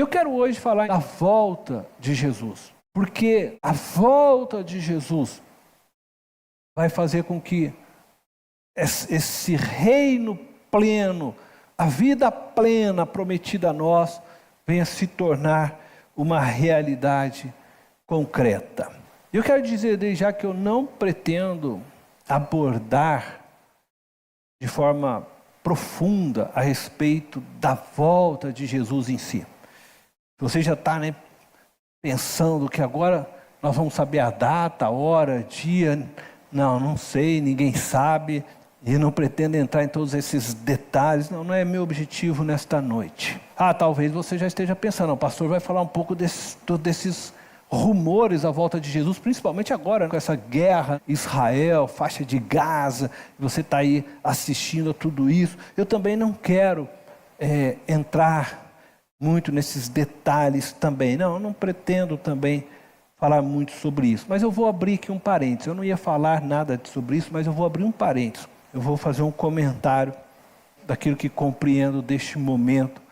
Eu quero hoje falar da volta de Jesus, porque a volta de Jesus vai fazer com que esse reino pleno, a vida plena prometida a nós, venha se tornar uma realidade concreta. Eu quero dizer desde já que eu não pretendo abordar de forma profunda a respeito da volta de Jesus em si. Você já está pensando que agora nós vamos saber a data, a hora, dia. Não sei, ninguém sabe. E não pretendo entrar em todos esses detalhes. Não é meu objetivo nesta noite. Talvez você já esteja pensando, o pastor vai falar um pouco desses rumores à volta de Jesus, principalmente agora, com essa guerra, Israel, faixa de Gaza, você está aí assistindo a tudo isso. Eu também não quero entrar muito nesses detalhes também. Eu não pretendo também falar muito sobre isso. Mas eu vou abrir aqui um parênteses. Eu não ia falar nada sobre isso, mas eu vou abrir um parênteses. Eu vou fazer um comentário daquilo que compreendo deste momento,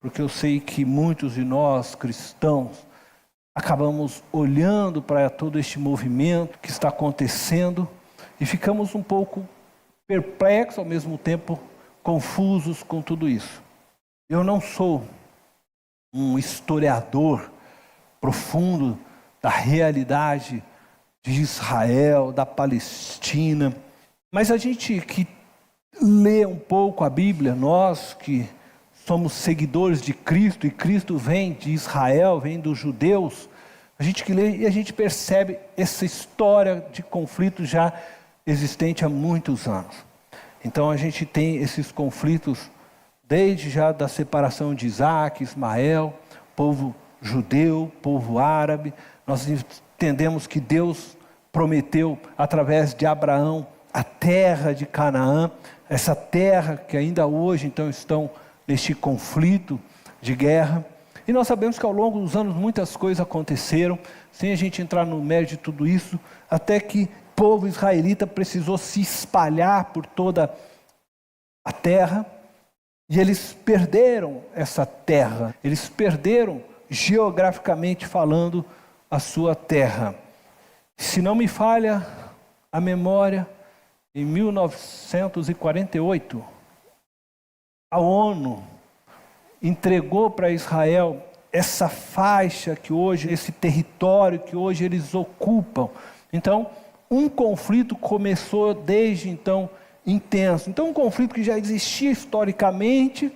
porque eu sei que muitos de nós, cristãos, acabamos olhando para todo este movimento que está acontecendo e ficamos um pouco perplexos, ao mesmo tempo confusos com tudo isso. Eu não sou um historiador profundo da realidade de Israel, da Palestina, mas a gente que lê um pouco a Bíblia, nós que somos seguidores de Cristo, e Cristo vem de Israel, vem dos judeus, a gente que lê e a gente percebe essa história de conflito já existente há muitos anos. Então a gente tem esses conflitos desde já da separação de Isaac, Ismael, povo judeu, povo árabe. Nós entendemos que Deus prometeu através de Abraão a terra de Canaã, essa terra que ainda hoje então estão neste conflito de guerra. E nós sabemos que ao longo dos anos muitas coisas aconteceram, sem a gente entrar no mérito de tudo isso, até que o povo israelita precisou se espalhar por toda a terra, e eles perderam essa terra, eles perderam geograficamente falando a sua terra. Se não me falha a memória, em 1948, a ONU entregou para Israel essa faixa que hoje, esse território que hoje eles ocupam. Então, um conflito começou desde então intenso. Então, um conflito que já existia historicamente,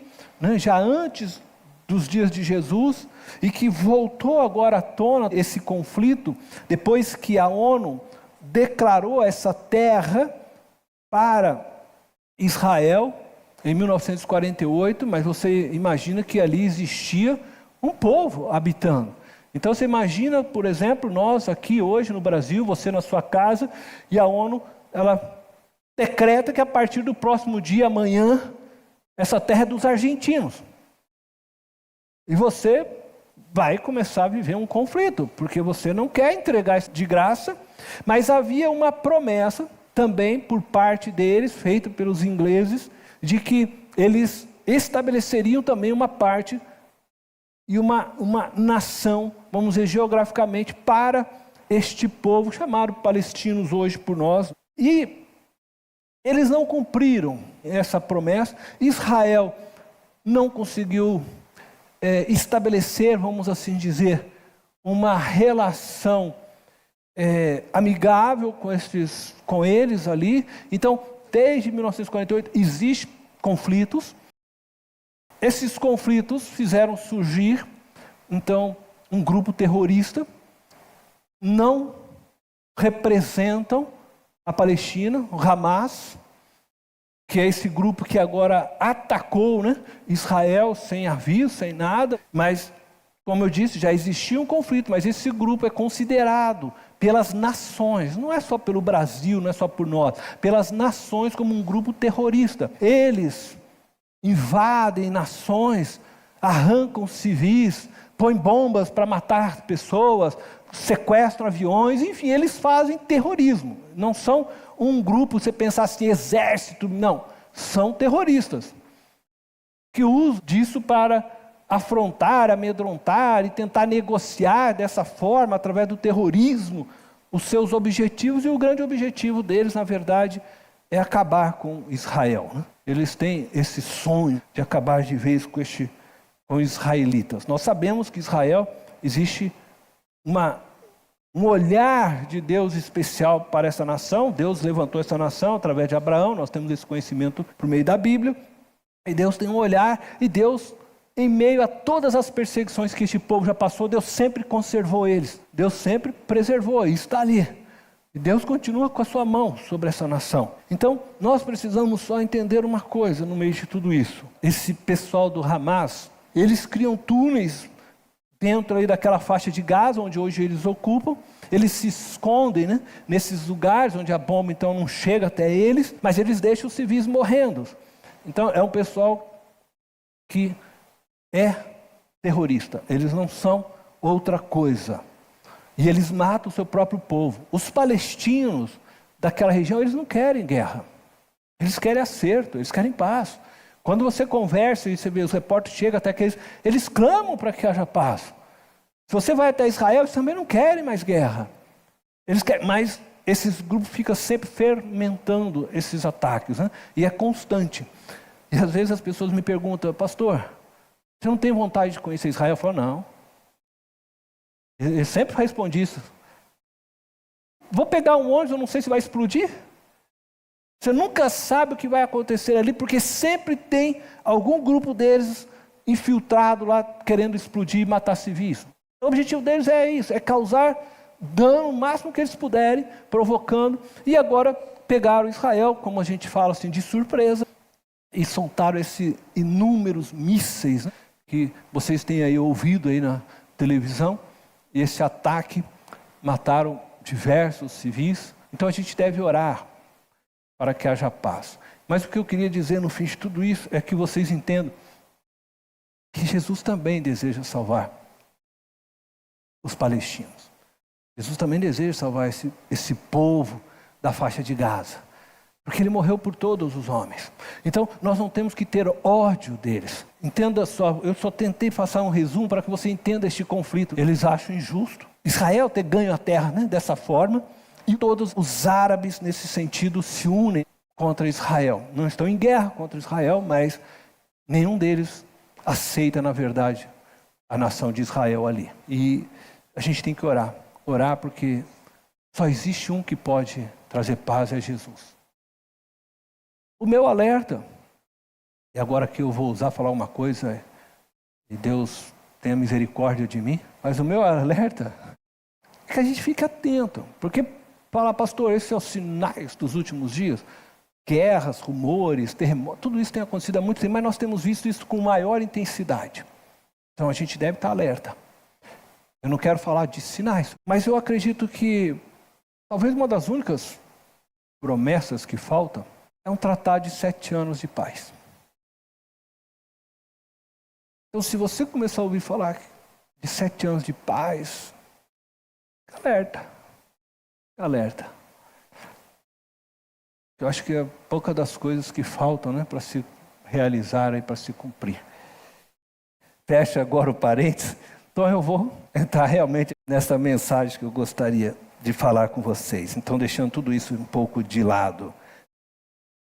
já antes dos dias de Jesus, e que voltou agora à tona esse conflito, depois que a ONU declarou essa terra para Israel, em 1948, mas você imagina que ali existia um povo habitando. Então você imagina, por exemplo, nós aqui hoje no Brasil, você na sua casa, e a ONU, ela decreta que a partir do próximo dia, amanhã, essa terra é dos argentinos. E você vai começar a viver um conflito, porque você não quer entregar isso de graça, mas havia uma promessa também por parte deles, feita pelos ingleses, de que eles estabeleceriam também uma parte e uma nação, vamos dizer, geograficamente, para este povo, chamado palestinos hoje por nós. E eles não cumpriram essa promessa. Israel não conseguiu estabelecer, vamos assim dizer, uma relação amigável com eles ali. Então, desde 1948 existem conflitos. Esses conflitos fizeram surgir, então, um grupo terrorista. Não representam a Palestina, o Hamas, que é esse grupo que agora atacou Israel sem aviso, sem nada. Mas, como eu disse, já existia um conflito, mas esse grupo é considerado pelas nações, não é só pelo Brasil, não é só por nós, pelas nações como um grupo terrorista. Eles invadem nações, arrancam civis, põem bombas para matar pessoas, sequestram aviões, enfim, eles fazem terrorismo. Não são um grupo, você pensar assim, exército, não. São terroristas que usam disso para afrontar, amedrontar e tentar negociar dessa forma, através do terrorismo, os seus objetivos, e o grande objetivo deles, na verdade, é acabar com Israel, né? Eles têm esse sonho de acabar de vez com os israelitas. Nós sabemos que Israel existe um olhar de Deus especial para essa nação. Deus levantou essa nação através de Abraão, nós temos esse conhecimento por meio da Bíblia, e Deus tem um olhar, e Deus, em meio a todas as perseguições que este povo já passou, Deus sempre conservou eles, Deus sempre preservou, e está ali. E Deus continua com a sua mão sobre essa nação. Então, nós precisamos só entender uma coisa no meio de tudo isso. Esse pessoal do Hamas, eles criam túneis dentro aí daquela faixa de Gaza, onde hoje eles ocupam. Eles se escondem, né, nesses lugares onde a bomba então não chega até eles, mas eles deixam os civis morrendo. Então, é um pessoal que é terrorista. Eles não são outra coisa. E eles matam o seu próprio povo. Os palestinos daquela região, eles não querem guerra. Eles querem acerto, eles querem paz. Quando você conversa e você vê, os repórteres chegam até que eles clamam para que haja paz. Se você vai até Israel, eles também não querem mais guerra. Eles querem, mas esses grupos ficam sempre fermentando esses ataques, né? E é constante. E às vezes as pessoas me perguntam, pastor, você não tem vontade de conhecer Israel? Eu falo, não. Eu sempre respondi isso. Vou pegar um ônibus, eu não sei se vai explodir. Você nunca sabe o que vai acontecer ali, porque sempre tem algum grupo deles infiltrado lá, querendo explodir e matar civis. O objetivo deles é isso, é causar dano o máximo que eles puderem, provocando. E agora pegaram Israel, como a gente fala assim, de surpresa, e soltaram esses inúmeros mísseis, né, que vocês têm aí ouvido aí na televisão. E esse ataque mataram diversos civis. Então a gente deve orar para que haja paz. Mas o que eu queria dizer no fim de tudo isso é que vocês entendam que Jesus também deseja salvar os palestinos. Jesus também deseja salvar esse povo da faixa de Gaza, porque ele morreu por todos os homens. Então nós não temos que ter ódio deles. Entenda só, eu só tentei passar um resumo para que você entenda este conflito. Eles acham injusto Israel ter ganho a terra, né, dessa forma, e todos os árabes nesse sentido se unem contra Israel. Não estão em guerra contra Israel, mas nenhum deles aceita, na verdade, a nação de Israel ali. E a gente tem que orar porque só existe um que pode trazer paz, é Jesus. O meu alerta, e agora que eu vou falar uma coisa, e Deus tenha misericórdia de mim, mas o meu alerta é que a gente fique atento, porque fala, pastor, esses são os sinais dos últimos dias, guerras, rumores, terremotos, tudo isso tem acontecido há muito tempo, mas nós temos visto isso com maior intensidade. Então a gente deve estar alerta. Eu não quero falar de sinais, mas eu acredito que talvez uma das únicas promessas que faltam é um tratado de 7 anos de paz. Então, se você começar a ouvir falar de 7 anos de paz, alerta. Eu acho que é pouca das coisas que faltam, né, para se realizar e para se cumprir. Fecha agora o parênteses. Então eu vou entrar realmente nessa mensagem que eu gostaria de falar com vocês. Então, deixando tudo isso um pouco de lado. O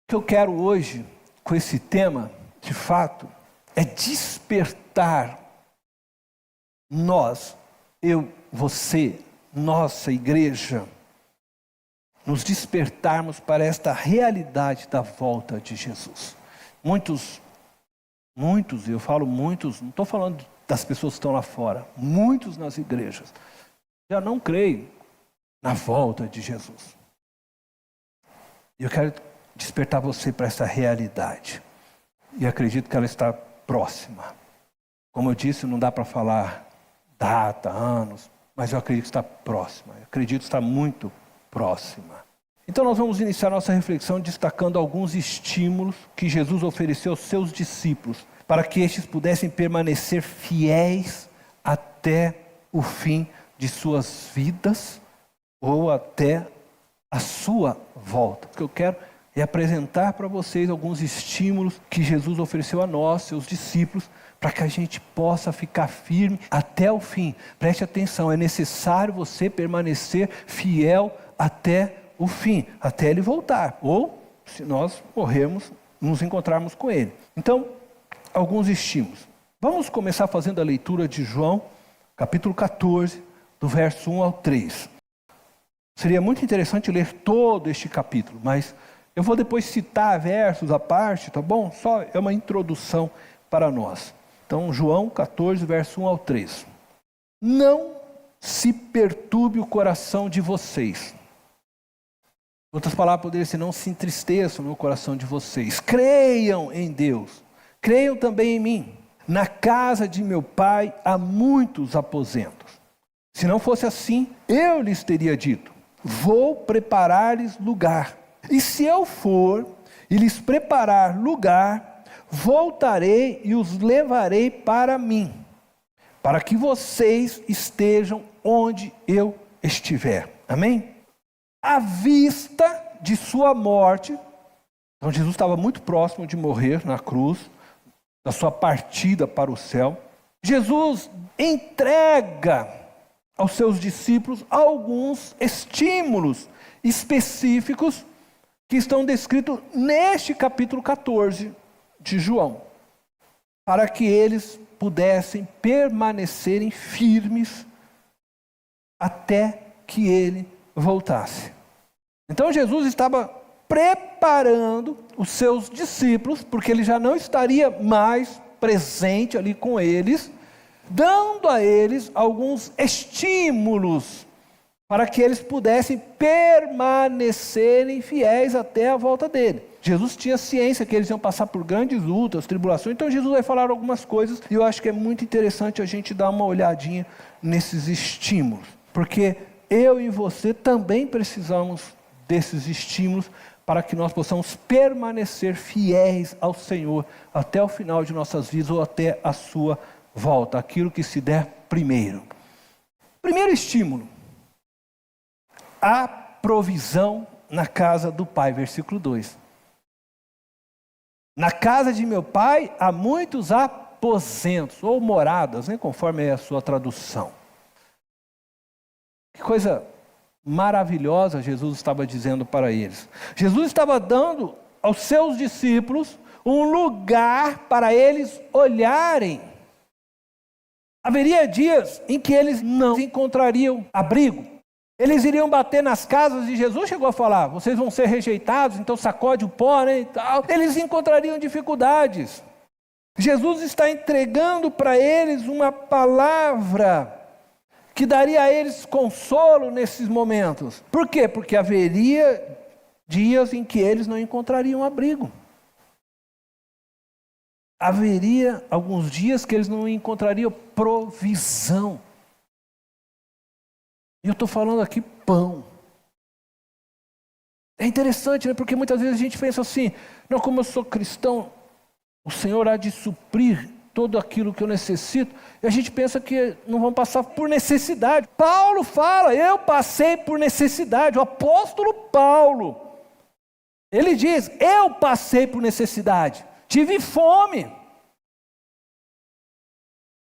que eu quero hoje, com esse tema, de fato, é despertar nós, eu, você, nossa igreja, nos despertarmos para esta realidade da volta de Jesus. Muitos, eu falo muitos, não estou falando das pessoas que estão lá fora, muitos nas igrejas já não creem na volta de Jesus. E eu quero despertar você para essa realidade. E acredito que ela está próxima. Como eu disse, não dá para falar data, anos, mas eu acredito que está próxima. Eu acredito que está muito próxima. Então nós vamos iniciar nossa reflexão destacando alguns estímulos que Jesus ofereceu aos seus discípulos, para que estes pudessem permanecer fiéis até o fim de suas vidas, ou até a sua volta. O que eu quero é apresentar para vocês alguns estímulos que Jesus ofereceu a nós, seus discípulos, para que a gente possa ficar firme até o fim. Preste atenção, é necessário você permanecer fiel até o fim, até Ele voltar, ou se nós morrermos, nos encontrarmos com Ele. Então, alguns estímulos. Vamos começar fazendo a leitura de João, capítulo 14, do verso 1 ao 3. Seria muito interessante ler todo este capítulo, mas eu vou depois citar versos à parte, tá bom? Só é uma introdução para nós. Então, João 14, verso 1 ao 3. Não se perturbe o coração de vocês. Outras palavras poderiam ser: não se entristeçam no coração de vocês. Creiam em Deus. Creiam também em mim. Na casa de meu pai há muitos aposentos. Se não fosse assim, eu lhes teria dito: vou preparar-lhes lugar. E se eu for e lhes preparar lugar, voltarei e os levarei para mim, para que vocês estejam onde eu estiver. Amém? À vista de sua morte, então Jesus estava muito próximo de morrer na cruz, da sua partida para o céu. Jesus entrega aos seus discípulos alguns estímulos específicos que estão descritos neste capítulo 14 de João, para que eles pudessem permanecerem firmes até que ele voltasse. Então Jesus estava preparando os seus discípulos, porque ele já não estaria mais presente ali com eles, dando a eles alguns estímulos para que eles pudessem permanecerem fiéis até a volta dele. Jesus tinha ciência que eles iam passar por grandes lutas, tribulações, então Jesus vai falar algumas coisas, e eu acho que é muito interessante a gente dar uma olhadinha nesses estímulos, porque eu e você também precisamos desses estímulos para que nós possamos permanecer fiéis ao Senhor até o final de nossas vidas ou até a sua volta, aquilo que se der primeiro. Primeiro estímulo: a provisão na casa do Pai, versículo 2. Na casa de meu Pai há muitos aposentos, ou moradas, conforme é a sua tradução. Que coisa maravilhosa Jesus estava dizendo para eles. Jesus estava dando aos seus discípulos um lugar para eles olharem. Haveria dias em que eles não encontrariam abrigo. Eles iriam bater nas casas, e Jesus chegou a falar: vocês vão ser rejeitados, então sacode o pó, e tal. Eles encontrariam dificuldades. Jesus está entregando para eles uma palavra que daria a eles consolo nesses momentos. Por quê? Porque haveria dias em que eles não encontrariam abrigo. Haveria alguns dias que eles não encontrariam provisão. E eu estou falando aqui pão. É interessante, porque muitas vezes a gente pensa assim: não, como eu sou cristão, o Senhor há de suprir todo aquilo que eu necessito. E a gente pensa que não vão passar por necessidade. Paulo fala: eu passei por necessidade. O apóstolo Paulo, ele diz: eu passei por necessidade. Tive fome.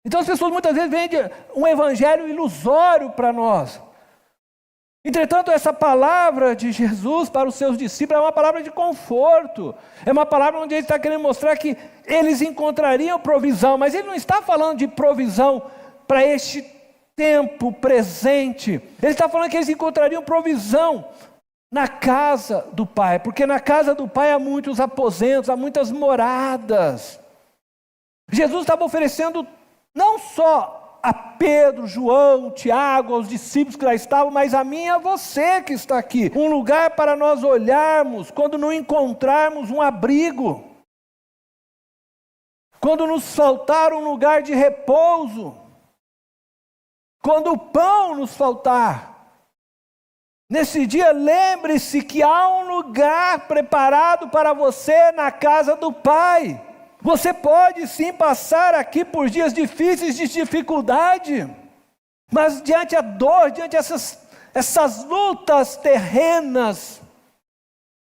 Então as pessoas muitas vezes vendem um evangelho ilusório para nós. Entretanto, essa palavra de Jesus para os seus discípulos é uma palavra de conforto. É uma palavra onde ele está querendo mostrar que eles encontrariam provisão. Mas ele não está falando de provisão para este tempo presente. Ele está falando que eles encontrariam provisão na casa do Pai. Porque na casa do Pai há muitos aposentos, há muitas moradas. Jesus estava oferecendo não só a Pedro, João, Tiago, aos discípulos que lá estavam, mas a mim e a você que está aqui. Um lugar para nós olharmos quando não encontrarmos um abrigo. Quando nos faltar um lugar de repouso. Quando o pão nos faltar. Nesse dia, lembre-se que há um lugar preparado para você na casa do Pai. Você pode sim passar aqui por dias difíceis de dificuldade, mas diante a dor, diante essas lutas terrenas,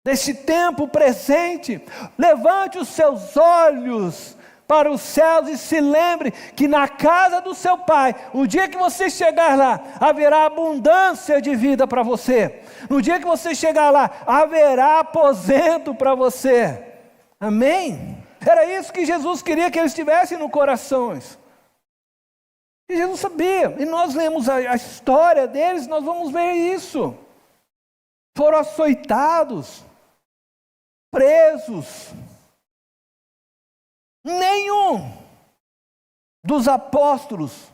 neste tempo presente, levante os seus olhos para os céus e se lembre que na casa do seu Pai, o dia que você chegar lá, haverá abundância de vida para você. No dia que você chegar lá, haverá aposento para você. Amém? Era isso que Jesus queria que eles tivessem no coração. E Jesus sabia, e nós lemos a história deles, nós vamos ver isso. Foram açoitados, presos. Nenhum dos apóstolos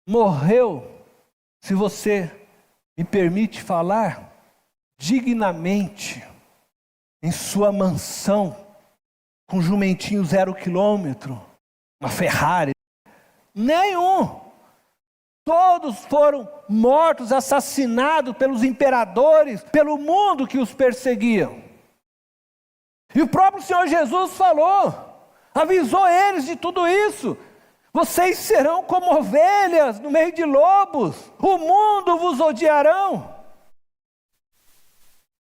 morreu, se você me permite falar, dignamente, em sua mansão, com jumentinho 0 quilômetro, uma Ferrari. Nenhum. Todos foram mortos, assassinados pelos imperadores, pelo mundo que os perseguia. E o próprio Senhor Jesus falou, avisou eles de tudo isso. Vocês serão como ovelhas no meio de lobos, o mundo vos odiarão.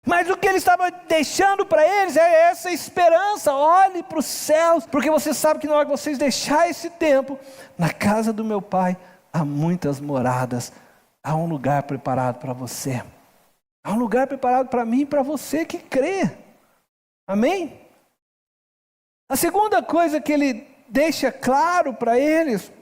Mas o que ele estava deixando para eles é essa esperança. Olhe para os céus, porque você sabe que na hora que vocês deixarem esse tempo, na casa do meu Pai há muitas moradas, há um lugar preparado para você. Há um lugar preparado para mim e para você que crê. Amém? A segunda coisa que ele deixa claro para eles,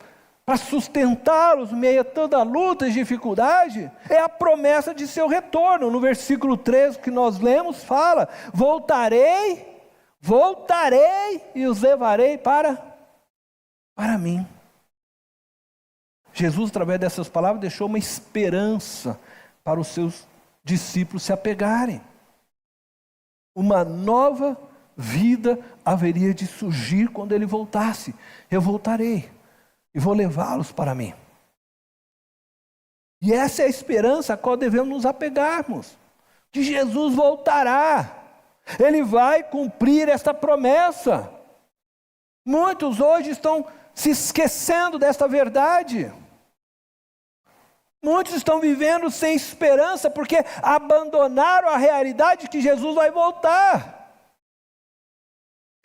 para sustentá-los em meio a toda a luta e dificuldade, é a promessa de seu retorno. No versículo 13 que nós lemos, fala: voltarei e os levarei para mim. Jesus, através dessas palavras, deixou uma esperança para os seus discípulos se apegarem. Uma nova vida haveria de surgir quando ele voltasse. Eu voltarei e vou levá-los para mim. E essa é a esperança a qual devemos nos apegarmos. Que Jesus voltará. Ele vai cumprir esta promessa. Muitos hoje estão se esquecendo desta verdade. Muitos estão vivendo sem esperança porque abandonaram a realidade de que Jesus vai voltar.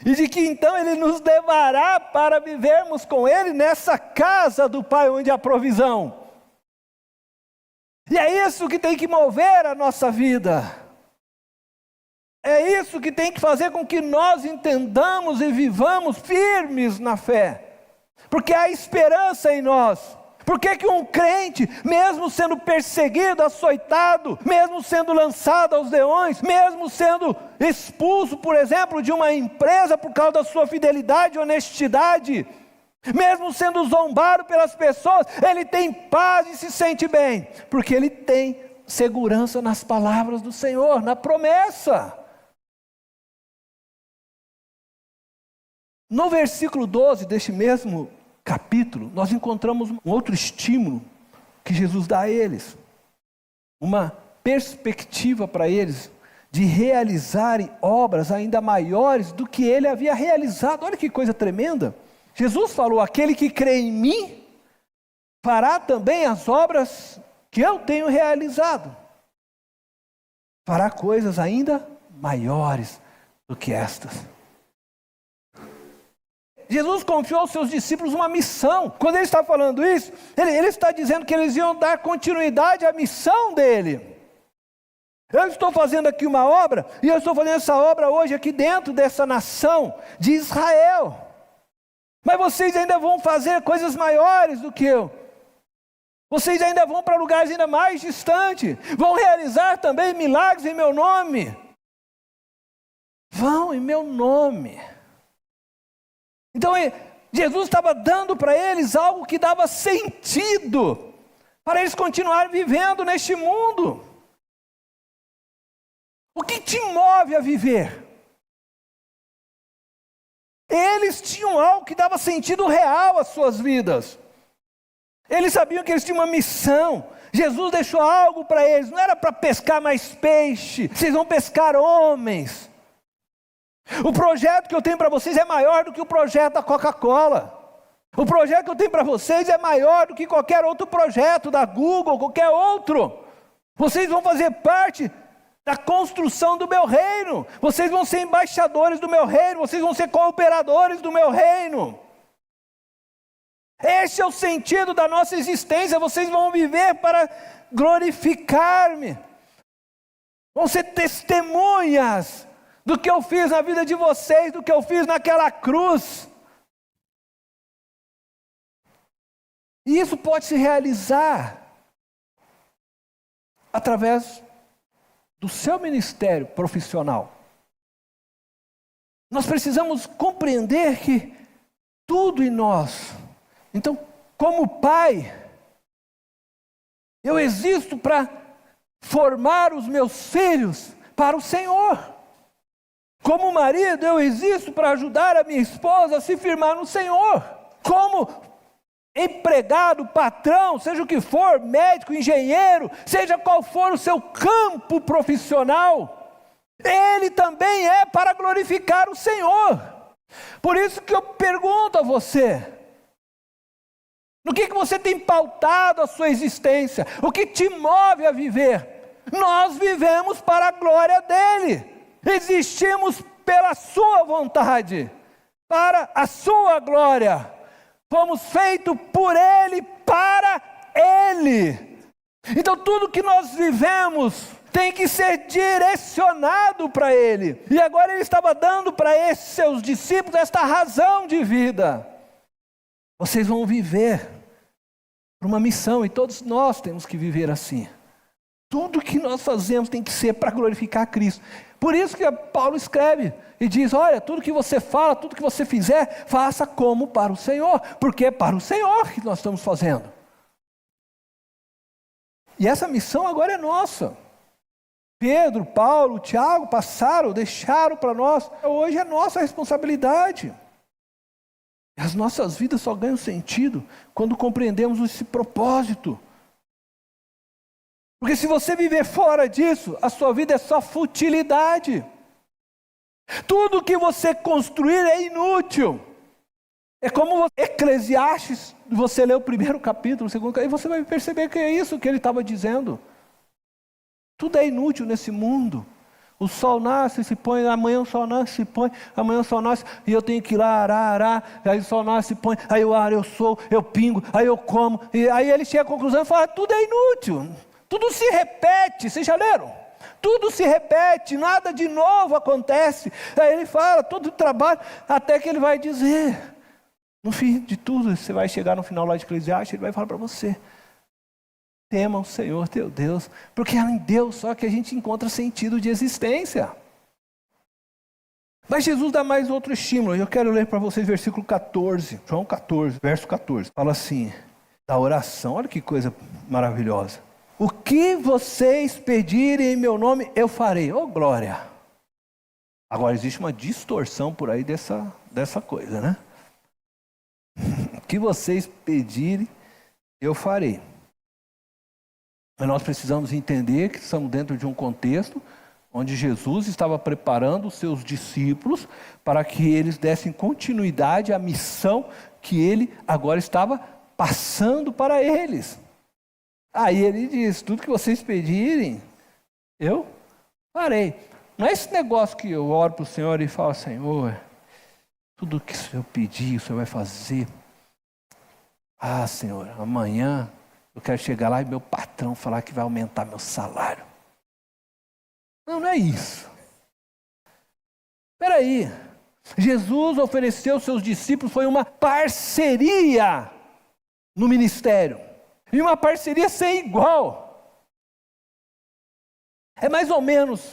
E de que então Ele nos levará para vivermos com Ele nessa casa do Pai onde há provisão. E é isso que tem que mover a nossa vida. É isso que tem que fazer com que nós entendamos e vivamos firmes na fé. Porque há esperança em nós. Por que um crente, mesmo sendo perseguido, açoitado, mesmo sendo lançado aos leões, mesmo sendo expulso, por exemplo, de uma empresa por causa da sua fidelidade e honestidade, mesmo sendo zombado pelas pessoas, ele tem paz e se sente bem? Porque ele tem segurança nas palavras do Senhor, na promessa. No versículo 12 deste mesmo capítulo, nós encontramos um outro estímulo que Jesus dá a eles. Uma perspectiva para eles de realizarem obras ainda maiores do que ele havia realizado. Olha que coisa tremenda. Jesus falou: aquele que crê em mim fará também as obras que eu tenho realizado. Fará coisas ainda maiores do que estas. Jesus confiou aos seus discípulos uma missão. Quando ele está falando isso, ele está dizendo que eles iam dar continuidade à missão dele. Eu estou fazendo aqui uma obra, e eu estou fazendo essa obra hoje aqui dentro dessa nação de Israel. Mas vocês ainda vão fazer coisas maiores do que eu. Vocês ainda vão para lugares ainda mais distantes. Vão realizar também milagres em meu nome. Vão em meu nome. Então Jesus estava dando para eles algo que dava sentido para eles continuarem vivendo neste mundo. O que te move a viver? Eles tinham algo que dava sentido real às suas vidas. Eles sabiam que eles tinham uma missão. Jesus deixou algo para eles. Não era para pescar mais peixe. Vocês vão pescar homens. O projeto que eu tenho para vocês é maior do que o projeto da Coca-Cola. O projeto que eu tenho para vocês é maior do que qualquer outro projeto da Google, qualquer outro. Vocês vão fazer parte da construção do meu reino. Vocês vão ser embaixadores do meu reino, vocês vão ser cooperadores do meu reino. Este é o sentido da nossa existência. Vocês vão viver para glorificar-me. Vão ser testemunhas do que eu fiz na vida de vocês, do que eu fiz naquela cruz. E isso pode se realizar através do seu ministério profissional. Nós precisamos compreender que tudo em nós. Então, como pai, eu existo para formar os meus filhos para o Senhor. Como marido, eu existo para ajudar a minha esposa a se firmar no Senhor. Como empregado, patrão, seja o que for, médico, engenheiro, seja qual for o seu campo profissional, ele também é para glorificar o Senhor. Por isso que eu pergunto a você, no que você tem pautado a sua existência? O que te move a viver? Nós vivemos para a glória dele, existimos pela sua vontade, para a sua glória. Fomos feitos por Ele, para Ele. Então tudo que nós vivemos tem que ser direcionado para Ele. E agora Ele estava dando para esses seus discípulos esta razão de vida. Vocês vão viver por uma missão, e todos nós temos que viver assim. Tudo que nós fazemos tem que ser para glorificar Cristo. Por isso que Paulo escreve e diz, olha, tudo que você fala, tudo que você fizer, faça como para o Senhor, porque é para o Senhor que nós estamos fazendo. E essa missão agora é nossa. Pedro, Paulo, Tiago passaram, deixaram para nós. Hoje é nossa responsabilidade. As nossas vidas só ganham sentido quando compreendemos esse propósito. Porque se você viver fora disso, a sua vida é só futilidade. Tudo que você construir é inútil. É como Eclesiastes, você lê o primeiro capítulo, o segundo capítulo, e você vai perceber que é isso que ele estava dizendo. Tudo é inútil nesse mundo. O sol nasce e se põe, amanhã o sol nasce e se põe, amanhã o sol nasce e eu tenho que ir lá arar, aí o sol nasce e se põe, aí eu aro, eu pingo, aí eu como, e aí ele chega à conclusão e fala, tudo é inútil. Tudo se repete, vocês já leram? Tudo se repete, nada de novo acontece. Aí ele fala, todo o trabalho, até que ele vai dizer, no fim de tudo, você vai chegar no final lá de Eclesiastes, ele vai falar para você, tema o Senhor teu Deus, porque é em Deus só que a gente encontra sentido de existência. Mas Jesus dá mais outro estímulo, eu quero ler para vocês versículo 14, João 14, verso 14, fala assim, da oração, olha que coisa maravilhosa. O que vocês pedirem em meu nome, eu farei. Oh, glória! Agora, existe uma distorção por aí dessa coisa, né? O que vocês pedirem, eu farei. Mas nós precisamos entender que estamos dentro de um contexto onde Jesus estava preparando os seus discípulos para que eles dessem continuidade à missão que ele agora estava passando para eles. Aí ele diz, tudo que vocês pedirem, eu farei. Não é esse negócio que eu oro para o Senhor e falo, Senhor, tudo que eu pedir, o Senhor vai fazer. Ah, Senhor, amanhã eu quero chegar lá e meu patrão falar que vai aumentar meu salário. Não é isso. Espera aí. Jesus ofereceu aos seus discípulos, foi uma parceria no ministério. E uma parceria sem igual. É mais ou menos,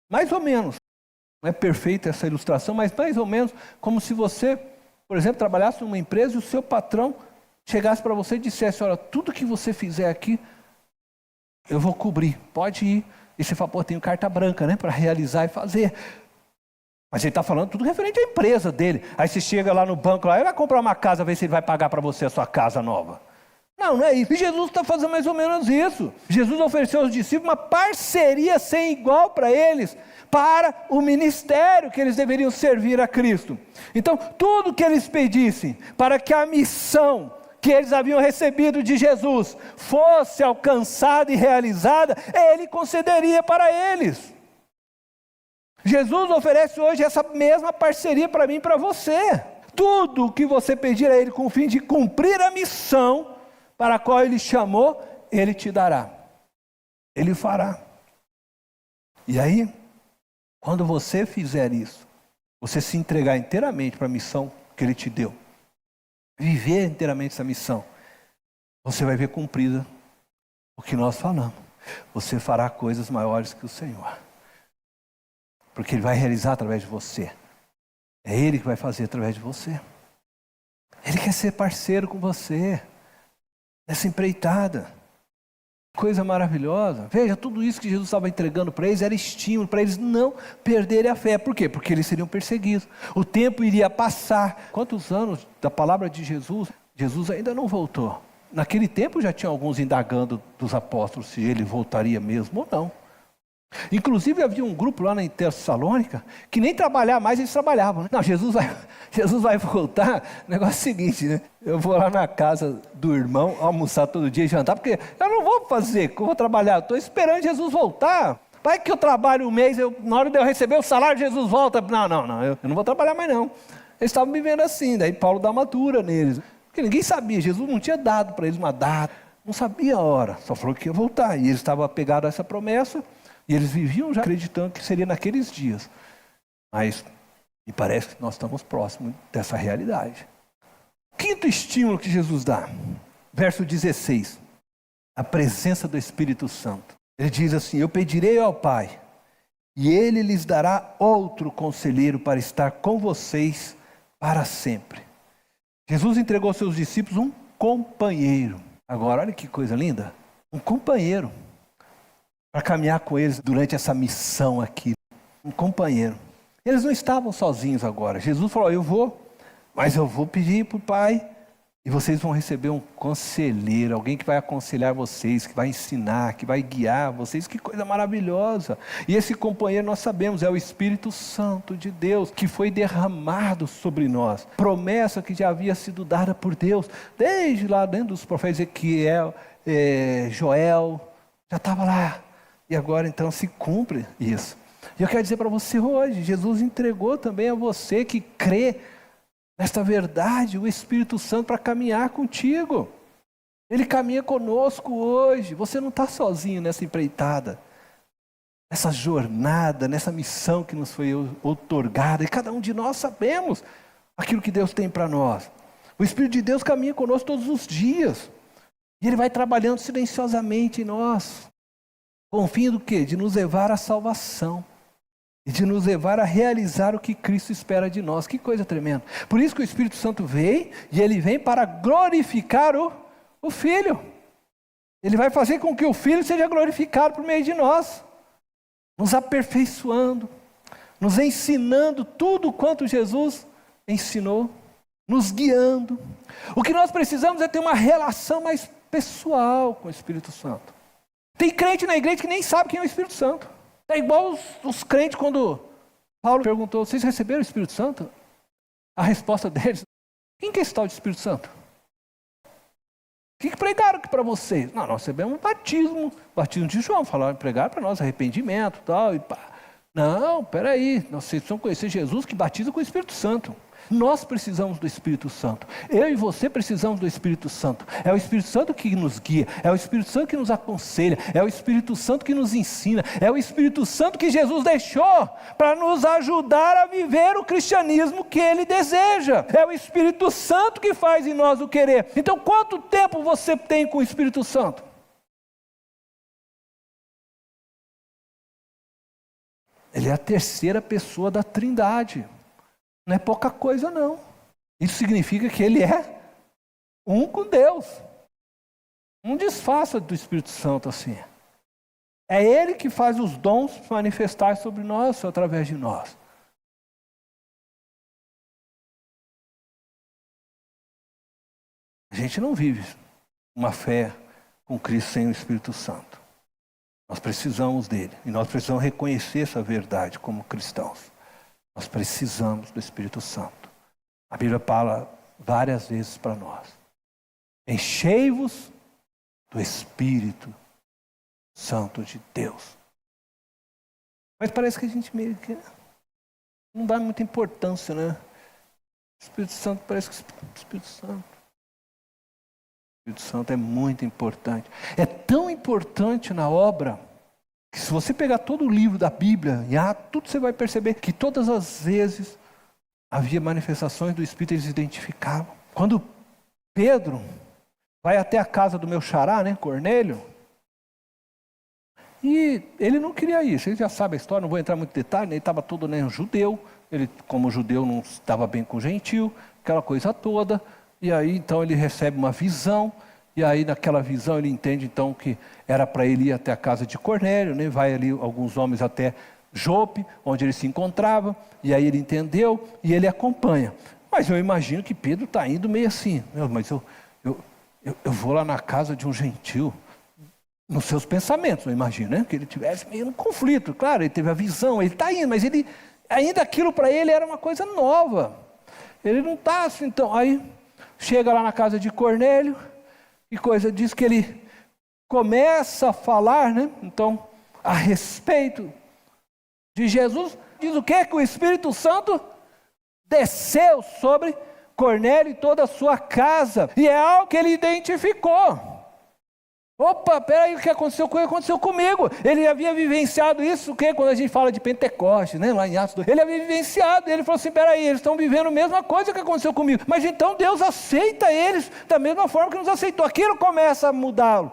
não é perfeita essa ilustração, mas mais ou menos como se você, por exemplo, trabalhasse numa empresa e o seu patrão chegasse para você e dissesse, olha, tudo que você fizer aqui, eu vou cobrir, pode ir. E você fala, pô, tenho carta branca, né, para realizar e fazer. Mas ele está falando tudo referente à empresa dele. Aí você chega lá no banco, lá, ele vai comprar uma casa, ver se ele vai pagar para você a sua casa nova. Não é isso. E Jesus está fazendo mais ou menos isso. Jesus ofereceu aos discípulos uma parceria sem igual para eles, para o ministério que eles deveriam servir a Cristo. Então, tudo que eles pedissem para que a missão que eles haviam recebido de Jesus fosse alcançada e realizada, Ele concederia para eles. Jesus oferece hoje essa mesma parceria para mim e para você. Tudo o que você pedir a Ele com o fim de cumprir a missão para a qual Ele chamou, Ele te dará. Ele fará. E aí, quando você fizer isso, você se entregar inteiramente para a missão que Ele te deu, viver inteiramente essa missão, você vai ver cumprida o que nós falamos. Você fará coisas maiores que o Senhor. Porque Ele vai realizar através de você. É Ele que vai fazer através de você. Ele quer ser parceiro com você nessa empreitada. Coisa maravilhosa. Veja, tudo isso que Jesus estava entregando para eles era estímulo para eles não perderem a fé. Por quê? Porque eles seriam perseguidos. O tempo iria passar. Quantos anos da palavra de Jesus? Jesus ainda não voltou. Naquele tempo já tinha alguns indagando dos apóstolos se ele voltaria mesmo ou não. Inclusive havia um grupo lá em Tessalônica que nem trabalhar mais eles trabalhavam, né? Não, Jesus vai voltar. O negócio é o seguinte, né? Eu vou lá na casa do irmão almoçar todo dia e jantar, porque eu não vou fazer, eu vou trabalhar, estou esperando Jesus voltar. Vai que eu trabalho um mês, na hora de eu receber o salário, Jesus volta. Não, eu não vou trabalhar mais não. Eles estavam vivendo assim, daí Paulo dá uma dura neles. Porque ninguém sabia, Jesus não tinha dado para eles uma data, não sabia a hora, só falou que ia voltar. E eles estavam apegados a essa promessa. E eles viviam já acreditando que seria naqueles dias. Mas me parece que nós estamos próximos dessa realidade. Quinto estímulo que Jesus dá. Verso 16. A presença do Espírito Santo. Ele diz assim: eu pedirei ao Pai, e Ele lhes dará outro conselheiro para estar com vocês para sempre. Jesus entregou aos seus discípulos um companheiro. Agora, olha que coisa linda. Um companheiro. Para caminhar com eles durante essa missão aqui. Um companheiro. Eles não estavam sozinhos agora. Jesus falou: eu vou, mas eu vou pedir para o Pai, e vocês vão receber um conselheiro, alguém que vai aconselhar vocês, que vai ensinar, que vai guiar vocês. Que coisa maravilhosa. E esse companheiro, nós sabemos, é o Espírito Santo de Deus, que foi derramado sobre nós. Promessa que já havia sido dada por Deus, desde lá dentro dos profetas Ezequiel, Joel, já estava lá. E agora então se cumpre isso. E eu quero dizer para você hoje, Jesus entregou também a você que crê nesta verdade, o Espírito Santo para caminhar contigo. Ele caminha conosco hoje. Você não está sozinho nessa empreitada, nessa jornada, nessa missão que nos foi outorgada. E cada um de nós sabemos aquilo que Deus tem para nós. O Espírito de Deus caminha conosco todos os dias. E Ele vai trabalhando silenciosamente em nós. Com o fim do quê? De nos levar à salvação. E de nos levar a realizar o que Cristo espera de nós. Que coisa tremenda. Por isso que o Espírito Santo veio, e Ele vem para glorificar o Filho. Ele vai fazer com que o Filho seja glorificado por meio de nós. Nos aperfeiçoando, nos ensinando tudo quanto Jesus ensinou, nos guiando. O que nós precisamos é ter uma relação mais pessoal com o Espírito Santo. Tem crente na igreja que nem sabe quem é o Espírito Santo. É igual os crentes quando Paulo perguntou: vocês receberam o Espírito Santo? A resposta deles: quem que é esse tal de Espírito Santo? O que pregaram aqui para vocês? Não, nós recebemos um batismo de João. Falaram, pregaram para nós arrependimento tal, e pá. Não, peraí, vocês precisam conhecer Jesus que batiza com o Espírito Santo. Nós precisamos do Espírito Santo. Eu e você precisamos do Espírito Santo. É o Espírito Santo que nos guia. É o Espírito Santo que nos aconselha. É o Espírito Santo que nos ensina. É o Espírito Santo que Jesus deixou para nos ajudar a viver o cristianismo que Ele deseja. É o Espírito Santo que faz em nós o querer. Então, quanto tempo você tem com o Espírito Santo? Ele é a terceira pessoa da Trindade. Não é pouca coisa, não. Isso significa que Ele é um com Deus. Não disfarça do Espírito Santo assim. É Ele que faz os dons manifestar sobre nós, através de nós. A gente não vive uma fé com Cristo sem o Espírito Santo. Nós precisamos dele. E nós precisamos reconhecer essa verdade como cristãos. Nós precisamos do Espírito Santo. A Bíblia fala várias vezes para nós: enchei-vos do Espírito Santo de Deus. Mas parece que a gente meio que não dá muita importância, né? O Espírito Santo parece que o Espírito Santo é muito importante. É tão importante na obra que se você pegar todo o livro da Bíblia, tudo você vai perceber que todas as vezes havia manifestações do Espírito, eles identificavam. Quando Pedro vai até a casa do meu xará, né, Cornélio, e ele não queria ir, vocês já sabem a história, não vou entrar muito em detalhe, ele estava todo judeu, ele como judeu não estava bem com o gentil, aquela coisa toda, e aí então ele recebe uma visão, e aí naquela visão ele entende então que era para ele ir até a casa de Cornélio, né? Vai ali alguns homens até Jope, onde ele se encontrava, e aí ele entendeu, e ele acompanha. Mas eu imagino que Pedro está indo meio assim, mas eu vou lá na casa de um gentil, nos seus pensamentos, eu imagino, né? Que ele tivesse meio no conflito. Claro, ele teve a visão, ele está indo, mas ainda aquilo para ele era uma coisa nova. Ele não está assim, então. Aí chega lá na casa de Cornélio, e coisa diz que ele começa a falar, né? Então, a respeito de Jesus, diz o quê? Que o Espírito Santo desceu sobre Cornélio e toda a sua casa, e é algo que ele identificou. Opa, peraí, o que aconteceu com ele? Aconteceu comigo. Ele havia vivenciado isso, o quê? Quando a gente fala de Pentecostes, né? Lá em Atos 2. Ele havia vivenciado, ele falou assim, peraí, eles estão vivendo a mesma coisa que aconteceu comigo. Mas então Deus aceita eles da mesma forma que nos aceitou. Aquilo começa a mudá-lo.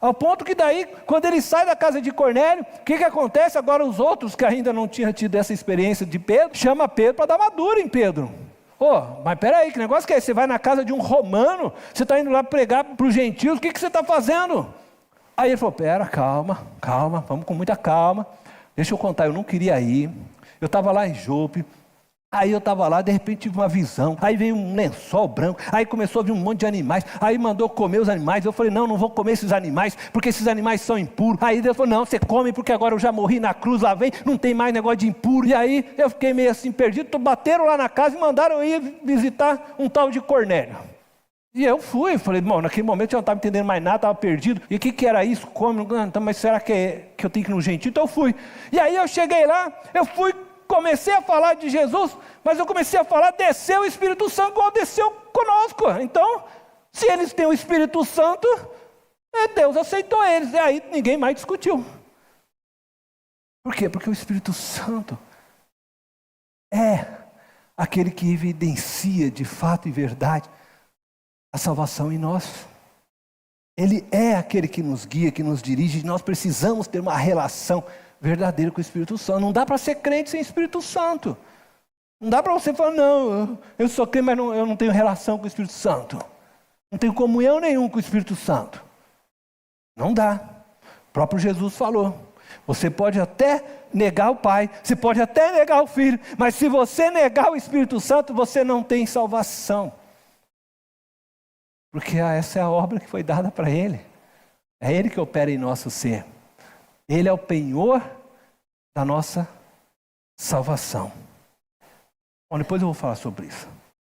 Ao ponto que daí, quando ele sai da casa de Cornélio, o que acontece? Agora os outros que ainda não tinham tido essa experiência de Pedro, chama Pedro para dar uma dura em Pedro. Mas peraí, que negócio que é esse? Você vai na casa de um romano, você está indo lá pregar para os gentios, o que você está fazendo? Aí ele falou, calma, vamos com muita calma, deixa eu contar, eu não queria ir, eu estava lá em Jope, aí eu estava lá, de repente tive uma visão, aí veio um lençol branco, aí começou a vir um monte de animais, aí mandou comer os animais, eu falei, não vou comer esses animais, porque esses animais são impuros. Aí Deus falou, não, você come porque agora eu já morri na cruz, lá vem, não tem mais negócio de impuro. E aí eu fiquei meio assim perdido, bateram lá na casa e mandaram eu ir visitar um tal de Cornélio. E eu fui, falei, bom, naquele momento eu não estava entendendo mais nada, estava perdido. E o que era isso? Come, então, mas será que eu tenho que ir no gentil? Então eu fui. E aí eu cheguei lá, comecei a falar de Jesus, mas eu comecei a falar, desceu o Espírito Santo igual desceu conosco. Então, se eles têm o Espírito Santo, Deus aceitou eles. E aí ninguém mais discutiu. Por quê? Porque o Espírito Santo é aquele que evidencia de fato e verdade a salvação em nós. Ele é aquele que nos guia, que nos dirige, e nós precisamos ter uma relação verdadeira com o Espírito Santo. Não dá para ser crente sem Espírito Santo. Não dá para você falar, não, eu sou crente, mas eu não tenho relação com o Espírito Santo. Não tenho comunhão nenhuma com o Espírito Santo. Não dá. O próprio Jesus falou. Você pode até negar o Pai, você pode até negar o Filho, mas se você negar o Espírito Santo, você não tem salvação. Porque essa é a obra que foi dada para Ele. É Ele que opera em nosso ser. Ele é o penhor da nossa salvação. Bom, depois eu vou falar sobre isso.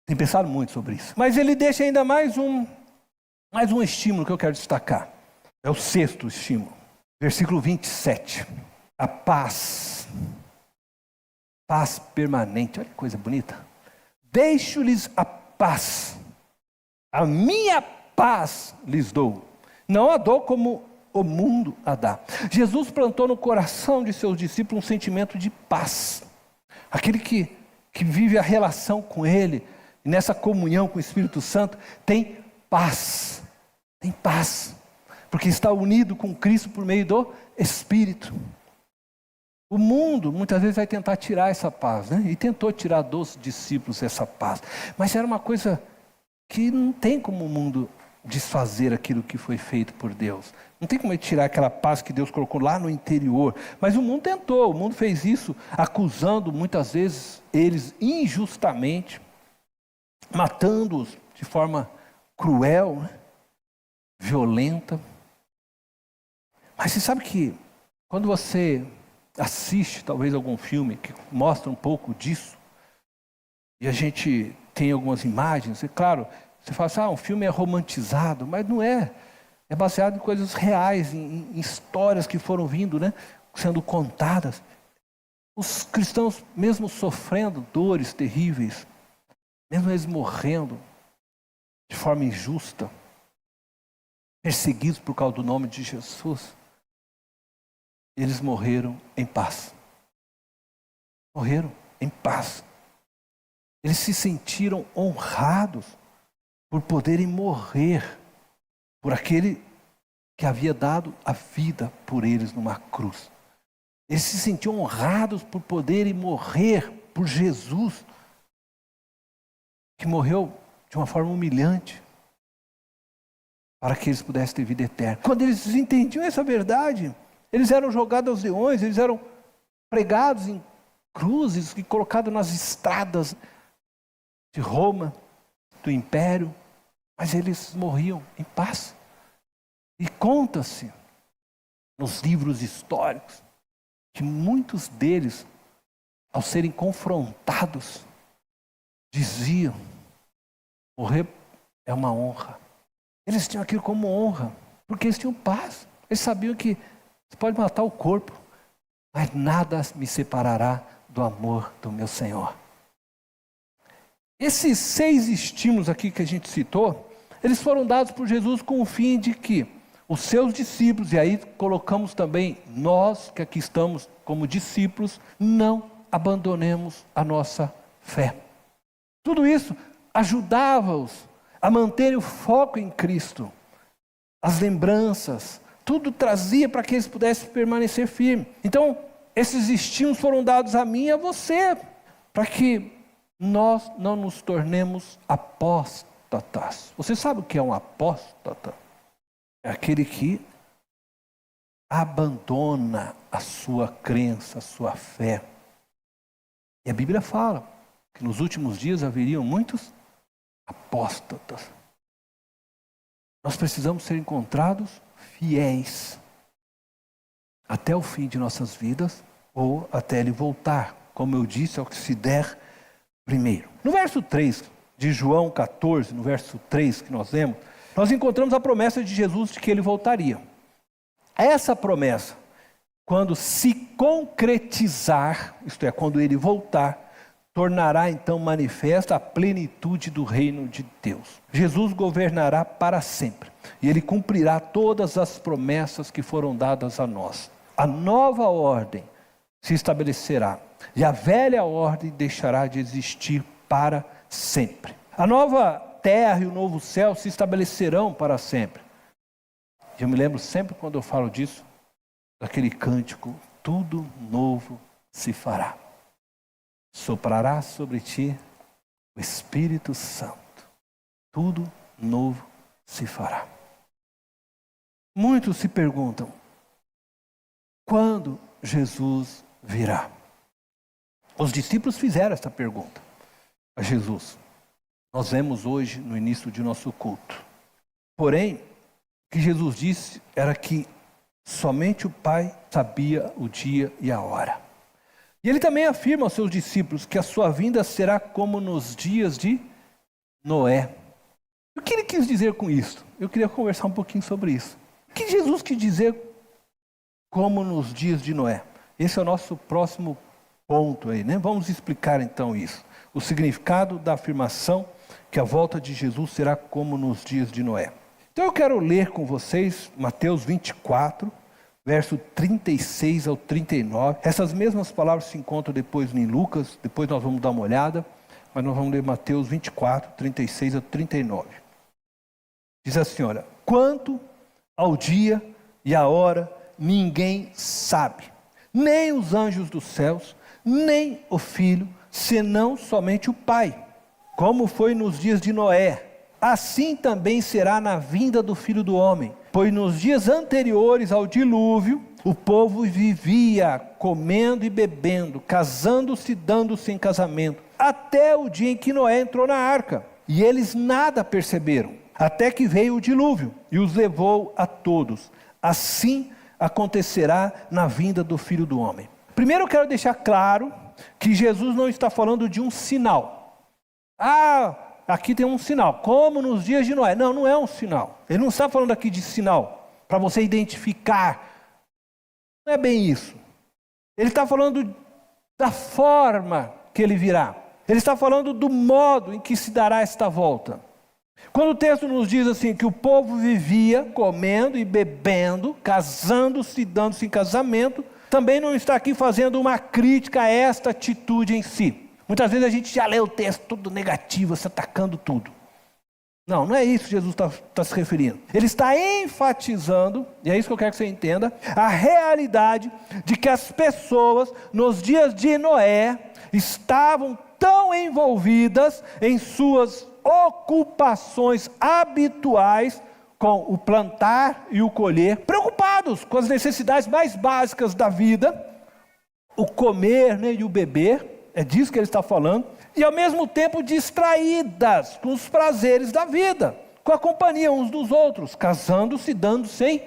Tenho pensado muito sobre isso. Mas ele deixa ainda mais um estímulo que eu quero destacar. É o 6º estímulo. Versículo 27. A paz. Paz permanente. Olha que coisa bonita. Deixo-lhes a paz. A minha paz lhes dou. Não a dou como o mundo a dá. Jesus plantou no coração de seus discípulos um sentimento de paz. Aquele que vive a relação com Ele, e nessa comunhão com o Espírito Santo, tem paz. Tem paz. Porque está unido com Cristo por meio do Espírito. O mundo muitas vezes vai tentar tirar essa paz, né? E tentou tirar dos discípulos essa paz. Mas era uma coisa que não tem como o mundo desfazer aquilo que foi feito por Deus. Não tem como ele tirar aquela paz que Deus colocou lá no interior. Mas o mundo tentou, o mundo fez isso, acusando muitas vezes eles injustamente, matando-os de forma cruel, né? Violenta. Mas você sabe que quando você assiste talvez algum filme que mostra um pouco disso, e a gente tem algumas imagens, e claro, você fala assim, um filme é romantizado, mas não é. É baseado em coisas reais, em histórias que foram vindo, né, sendo contadas. Os cristãos, mesmo sofrendo dores terríveis, mesmo eles morrendo de forma injusta, perseguidos por causa do nome de Jesus, eles morreram em paz. Morreram em paz. Eles se sentiram honrados por poderem morrer por aquele que havia dado a vida por eles numa cruz. Eles se sentiam honrados por poderem morrer por Jesus, que morreu de uma forma humilhante, para que eles pudessem ter vida eterna. Quando eles entendiam essa verdade, eles eram jogados aos leões, eles eram pregados em cruzes e colocados nas estradas de Roma, do Império, mas eles morriam em paz. E conta-se nos livros históricos que muitos deles, ao serem confrontados, diziam: morrer é uma honra. Eles tinham aquilo como honra, porque eles tinham paz. Eles sabiam que você pode matar o corpo, mas nada me separará do amor do meu Senhor. Esses 6 estímulos aqui que a gente citou, eles foram dados por Jesus com o fim de que os seus discípulos, e aí colocamos também nós que aqui estamos como discípulos, não abandonemos a nossa fé. Tudo isso ajudava-os a manterem o foco em Cristo. As lembranças, tudo trazia para que eles pudessem permanecer firmes. Então, esses estímulos foram dados a mim e a você, para que nós não nos tornemos apóstatas. Você sabe o que é um apóstata? É aquele que abandona a sua crença, a sua fé. E a Bíblia fala que nos últimos dias haveriam muitos apóstatas. Nós precisamos ser encontrados fiéis até o fim de nossas vidas ou até Ele voltar, como eu disse, ao que se der primeiro. No verso 3 de João 14, no verso 3 que nós lemos, nós encontramos a promessa de Jesus de que Ele voltaria. Essa promessa, quando se concretizar, isto é, quando Ele voltar, tornará então manifesta a plenitude do reino de Deus. Jesus governará para sempre e Ele cumprirá todas as promessas que foram dadas a nós. A nova ordem se estabelecerá e a velha ordem deixará de existir para sempre. A nova terra e o novo céu se estabelecerão para sempre. Eu me lembro sempre quando eu falo disso, daquele cântico: tudo novo se fará. Soprará sobre ti o Espírito Santo. Tudo novo se fará. Muitos se perguntam: quando Jesus virá? Os discípulos fizeram esta pergunta a Jesus. Nós vemos hoje no início de nosso culto. Porém, o que Jesus disse era que somente o Pai sabia o dia e a hora. E Ele também afirma aos seus discípulos que a sua vinda será como nos dias de Noé. O que Ele quis dizer com isso? Eu queria conversar um pouquinho sobre isso. O que Jesus quis dizer como nos dias de Noé? Esse é o nosso próximo ponto aí, né? Vamos explicar então isso. O significado da afirmação que a volta de Jesus será como nos dias de Noé. Então eu quero ler com vocês Mateus 24, verso 36 ao 39. Essas mesmas palavras se encontram depois em Lucas, depois nós vamos dar uma olhada, mas nós vamos ler Mateus 24, 36 ao 39. Diz assim, olha: quanto ao dia e à hora, ninguém sabe, nem os anjos dos céus, nem o Filho, senão somente o Pai. Como foi nos dias de Noé, assim também será na vinda do Filho do Homem. Pois nos dias anteriores ao dilúvio, o povo vivia comendo e bebendo, casando-se e dando-se em casamento, até o dia em que Noé entrou na arca. E eles nada perceberam, até que veio o dilúvio e os levou a todos. Assim acontecerá na vinda do Filho do Homem. Primeiro eu quero deixar claro que Jesus não está falando de um sinal. Aqui tem um sinal, como nos dias de Noé. Não, não é um sinal. Ele não está falando aqui de sinal, para você identificar. Não é bem isso. Ele está falando da forma que ele virá. Ele está falando do modo em que se dará esta volta. Quando o texto nos diz assim, que o povo vivia comendo e bebendo, casando-se e dando-se em casamento, também não está aqui fazendo uma crítica a esta atitude em si. Muitas vezes a gente já lê o texto todo negativo, se atacando tudo. Não é isso que Jesus está se referindo. Ele está enfatizando, e é isso que eu quero que você entenda, a realidade de que as pessoas nos dias de Noé estavam tão envolvidas em suas ocupações habituais com o plantar e o colher, preocupados com as necessidades mais básicas da vida, o comer, né, e o beber, é disso que ele está falando, e ao mesmo tempo distraídas com os prazeres da vida, com a companhia uns dos outros, casando-se, dando-se em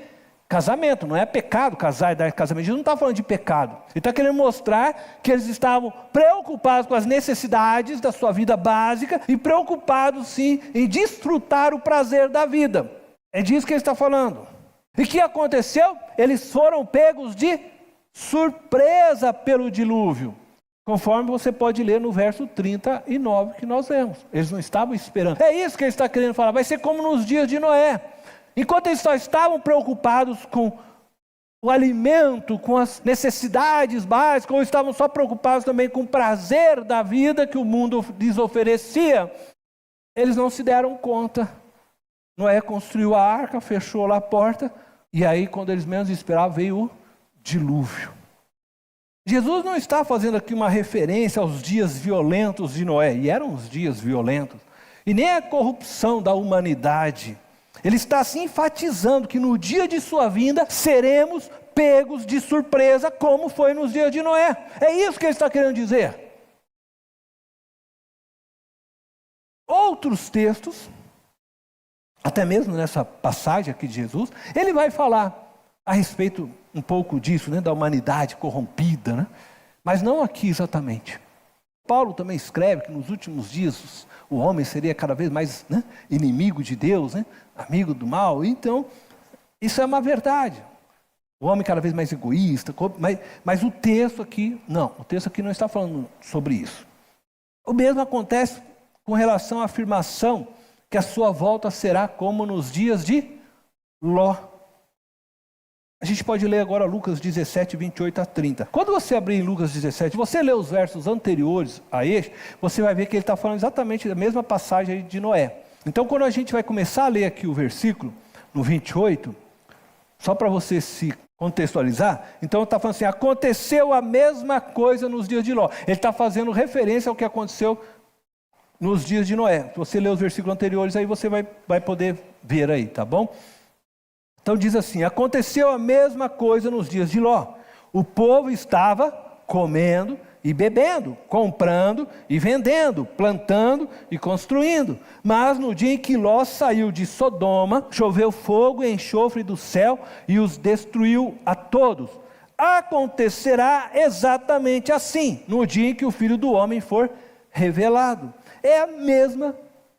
casamento. Não é pecado casar e dar casamento. Jesus não está falando de pecado. Ele está querendo mostrar que eles estavam preocupados com as necessidades da sua vida básica e preocupados sim em desfrutar o prazer da vida. É disso que ele está falando. E o que aconteceu? Eles foram pegos de surpresa pelo dilúvio. Conforme você pode ler no verso 39 que nós lemos. Eles não estavam esperando. É isso que ele está querendo falar. Vai ser como nos dias de Noé. Enquanto eles só estavam preocupados com o alimento, com as necessidades básicas, ou estavam só preocupados também com o prazer da vida que o mundo lhes oferecia, eles não se deram conta. Noé construiu a arca, fechou lá a porta, e aí quando eles menos esperavam veio o dilúvio. Jesus não está fazendo aqui uma referência aos dias violentos de Noé, e eram os dias violentos, e nem a corrupção da humanidade. Ele está se enfatizando que no dia de sua vinda seremos pegos de surpresa, como foi nos dias de Noé. É isso que ele está querendo dizer. Outros textos, até mesmo nessa passagem aqui de Jesus, ele vai falar a respeito um pouco disso, né, da humanidade corrompida, né? Mas não aqui exatamente. Paulo também escreve que nos últimos dias o homem seria cada vez mais, né, inimigo de Deus, né, amigo do mal. Então, isso é uma verdade. O homem cada vez mais egoísta, mas o texto aqui, não. O texto aqui não está falando sobre isso. O mesmo acontece com relação à afirmação que a sua volta será como nos dias de Ló. A gente pode ler agora Lucas 17, 28 a 30. Quando você abrir em Lucas 17, você lê os versos anteriores a este, você vai ver que ele está falando exatamente da mesma passagem de Noé. Então, quando a gente vai começar a ler aqui o versículo, no 28, só para você se contextualizar, então está falando assim, aconteceu a mesma coisa nos dias de Ló. Ele está fazendo referência ao que aconteceu nos dias de Noé. Se você ler os versículos anteriores, aí você vai poder ver aí, tá bom? Então diz assim, aconteceu a mesma coisa nos dias de Ló. O povo estava comendo e bebendo, comprando e vendendo, plantando e construindo. Mas no dia em que Ló saiu de Sodoma, choveu fogo e enxofre do céu e os destruiu a todos. Acontecerá exatamente assim, no dia em que o Filho do Homem for revelado. É a mesma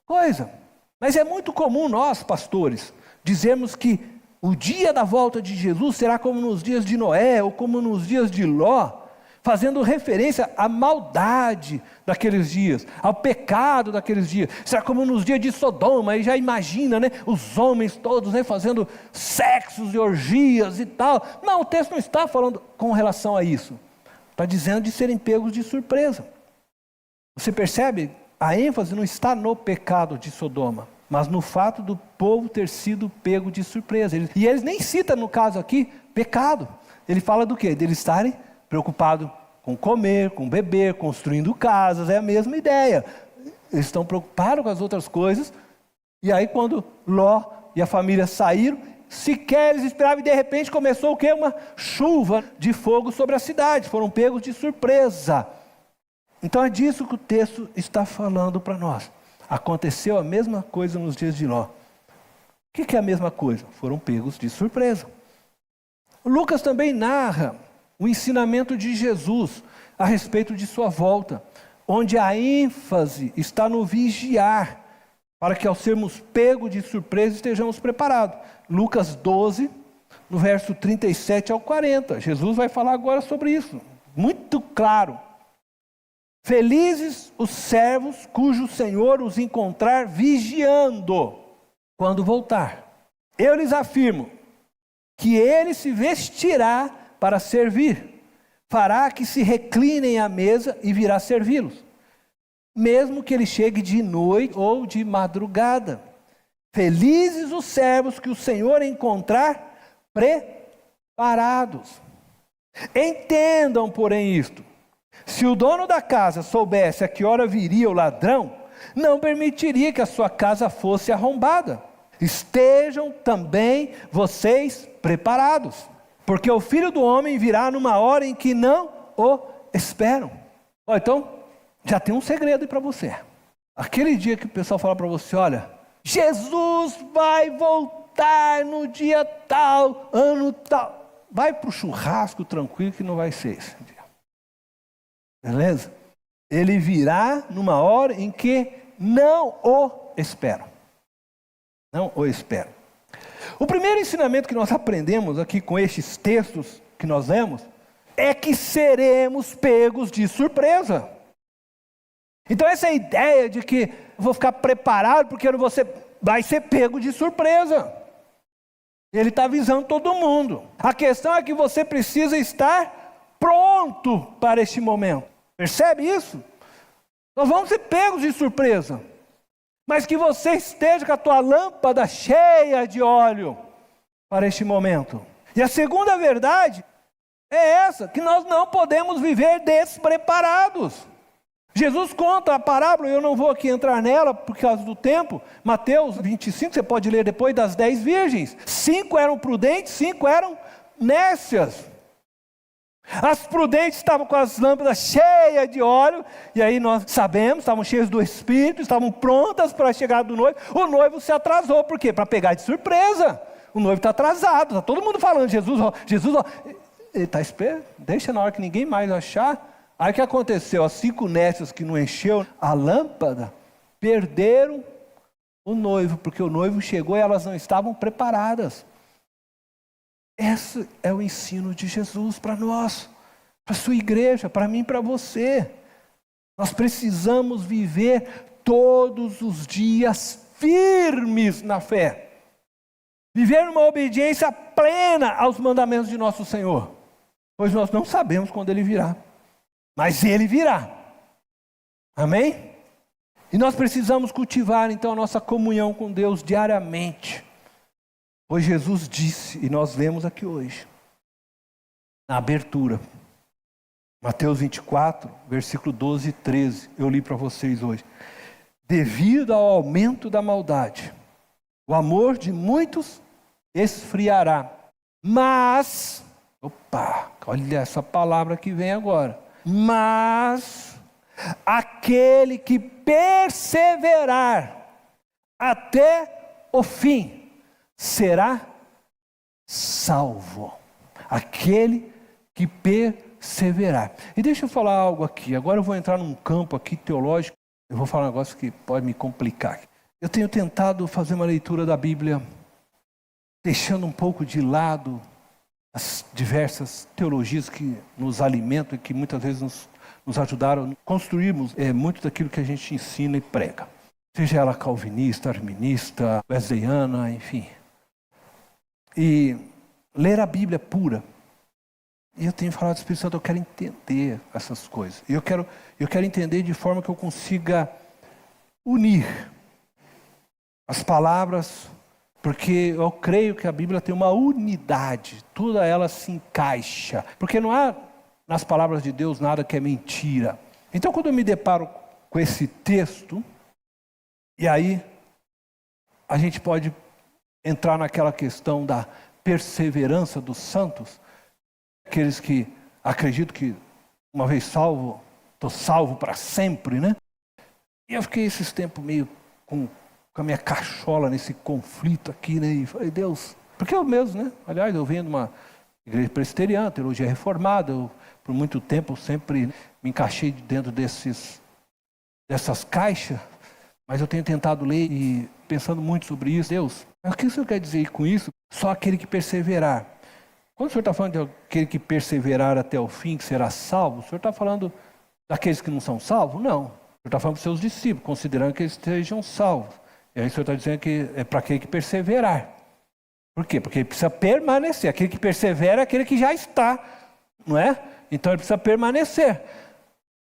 coisa. Mas é muito comum nós, pastores, dizermos que o dia da volta de Jesus será como nos dias de Noé ou como nos dias de Ló, fazendo referência à maldade daqueles dias, ao pecado daqueles dias. Será como nos dias de Sodoma, aí já imagina, né, os homens todos, né, fazendo sexos e orgias e tal. Não, o texto não está falando com relação a isso. Está dizendo de serem pegos de surpresa. Você percebe? A ênfase não está no pecado de Sodoma, mas no fato do povo ter sido pego de surpresa. E eles nem citam, no caso aqui, pecado. Ele fala do quê? Deles estarem preocupados com comer, com beber, construindo casas. É a mesma ideia. Eles estão preocupados com as outras coisas. E aí quando Ló e a família saíram, sequer eles esperavam e de repente começou o quê? Uma chuva de fogo sobre a cidade. Foram pegos de surpresa. Então é disso que o texto está falando para nós. Aconteceu a mesma coisa nos dias de Ló. O que é a mesma coisa? Foram pegos de surpresa. Lucas também narra o ensinamento de Jesus a respeito de sua volta, onde a ênfase está no vigiar, para que ao sermos pegos de surpresa estejamos preparados. Lucas 12, no verso 37 ao 40. Jesus vai falar agora sobre isso, muito claro. Felizes os servos cujo Senhor os encontrar vigiando quando voltar. Eu lhes afirmo que ele se vestirá para servir, fará que se reclinem à mesa e virá servi-los, mesmo que ele chegue de noite ou de madrugada. Felizes os servos que o Senhor encontrar preparados. Entendam, porém, isto: se o dono da casa soubesse a que hora viria o ladrão, não permitiria que a sua casa fosse arrombada. Estejam também vocês preparados, porque o Filho do Homem virá numa hora em que não o esperam. Então, já tem um segredo aí para você. Aquele dia que o pessoal fala para você, olha, Jesus vai voltar no dia tal, ano tal. Vai para o churrasco tranquilo que não vai ser esse dia. Beleza? Ele virá numa hora em que não o esperam. Não o esperam. O primeiro ensinamento que nós aprendemos aqui com estes textos que nós lemos é que seremos pegos de surpresa. Então essa ideia de que vou ficar preparado porque você vai ser pego de surpresa. Ele está avisando todo mundo. A questão é que você precisa estar pronto para este momento. Percebe isso? Nós vamos ser pegos de surpresa. Mas que você esteja com a tua lâmpada cheia de óleo para este momento. E a segunda verdade é essa, que nós não podemos viver despreparados. Jesus conta a parábola, eu não vou aqui entrar nela por causa do tempo. Mateus 25, você pode ler depois, das 10 virgens. 5 eram prudentes, 5 eram nécias. As prudentes estavam com as lâmpadas cheias de óleo, e aí nós sabemos, estavam cheias do Espírito, estavam prontas para a chegada do noivo. O noivo se atrasou, por quê? Para pegar de surpresa. O noivo está atrasado, está todo mundo falando, Jesus, ele está esperando, deixa na hora que ninguém mais achar. Aí o que aconteceu? As 5 nécias que não encheu a lâmpada, perderam o noivo, porque o noivo chegou e elas não estavam preparadas. Esse é o ensino de Jesus para nós, para a sua igreja, para mim e para você. Nós precisamos viver todos os dias firmes na fé. Viver uma obediência plena aos mandamentos de nosso Senhor. Pois nós não sabemos quando Ele virá. Mas Ele virá. Amém? E nós precisamos cultivar então a nossa comunhão com Deus diariamente. Pois Jesus disse, e nós lemos aqui hoje, na abertura, Mateus 24, versículo 12 e 13, eu li para vocês hoje. Devido ao aumento da maldade, o amor de muitos esfriará. Mas, olha essa palavra que vem agora. Mas aquele que perseverar até o fim será salvo. Aquele que perseverar. E deixa eu falar algo aqui. Agora eu vou entrar num campo aqui teológico. Eu vou falar um negócio que pode me complicar. Eu tenho tentado fazer uma leitura da Bíblia, deixando um pouco de lado as diversas teologias que nos alimentam e que muitas vezes nos ajudaram a construirmos muito daquilo que a gente ensina e prega. Seja ela calvinista, arminista, wesleyana, enfim. E ler a Bíblia pura. E eu tenho falado do Espírito Santo, eu quero entender essas coisas. E eu quero entender de forma que eu consiga unir as palavras, porque eu creio que a Bíblia tem uma unidade, toda ela se encaixa. Porque não há nas palavras de Deus nada que é mentira. Então quando eu me deparo com esse texto, e aí a gente pode entrar naquela questão da perseverança dos santos, aqueles que acreditam que uma vez salvo, estou salvo para sempre, né? E eu fiquei esses tempos meio com a minha cachola nesse conflito aqui, né? E falei, Deus, porque eu mesmo, né? Aliás, eu venho de uma igreja presbiteriana, teologia reformada, por muito tempo eu sempre me encaixei dentro dessas caixas, mas eu tenho tentado ler e pensando muito sobre isso. Deus, o que o Senhor quer dizer com isso? Só aquele que perseverar. Quando o Senhor está falando de aquele que perseverar até o fim, que será salvo, o Senhor está falando daqueles que não são salvos? Não. O Senhor está falando para os seus discípulos, considerando que eles estejam salvos. E aí o Senhor está dizendo que é para aquele que perseverar. Por quê? Porque ele precisa permanecer. Aquele que persevera é aquele que já está, não é? Então ele precisa permanecer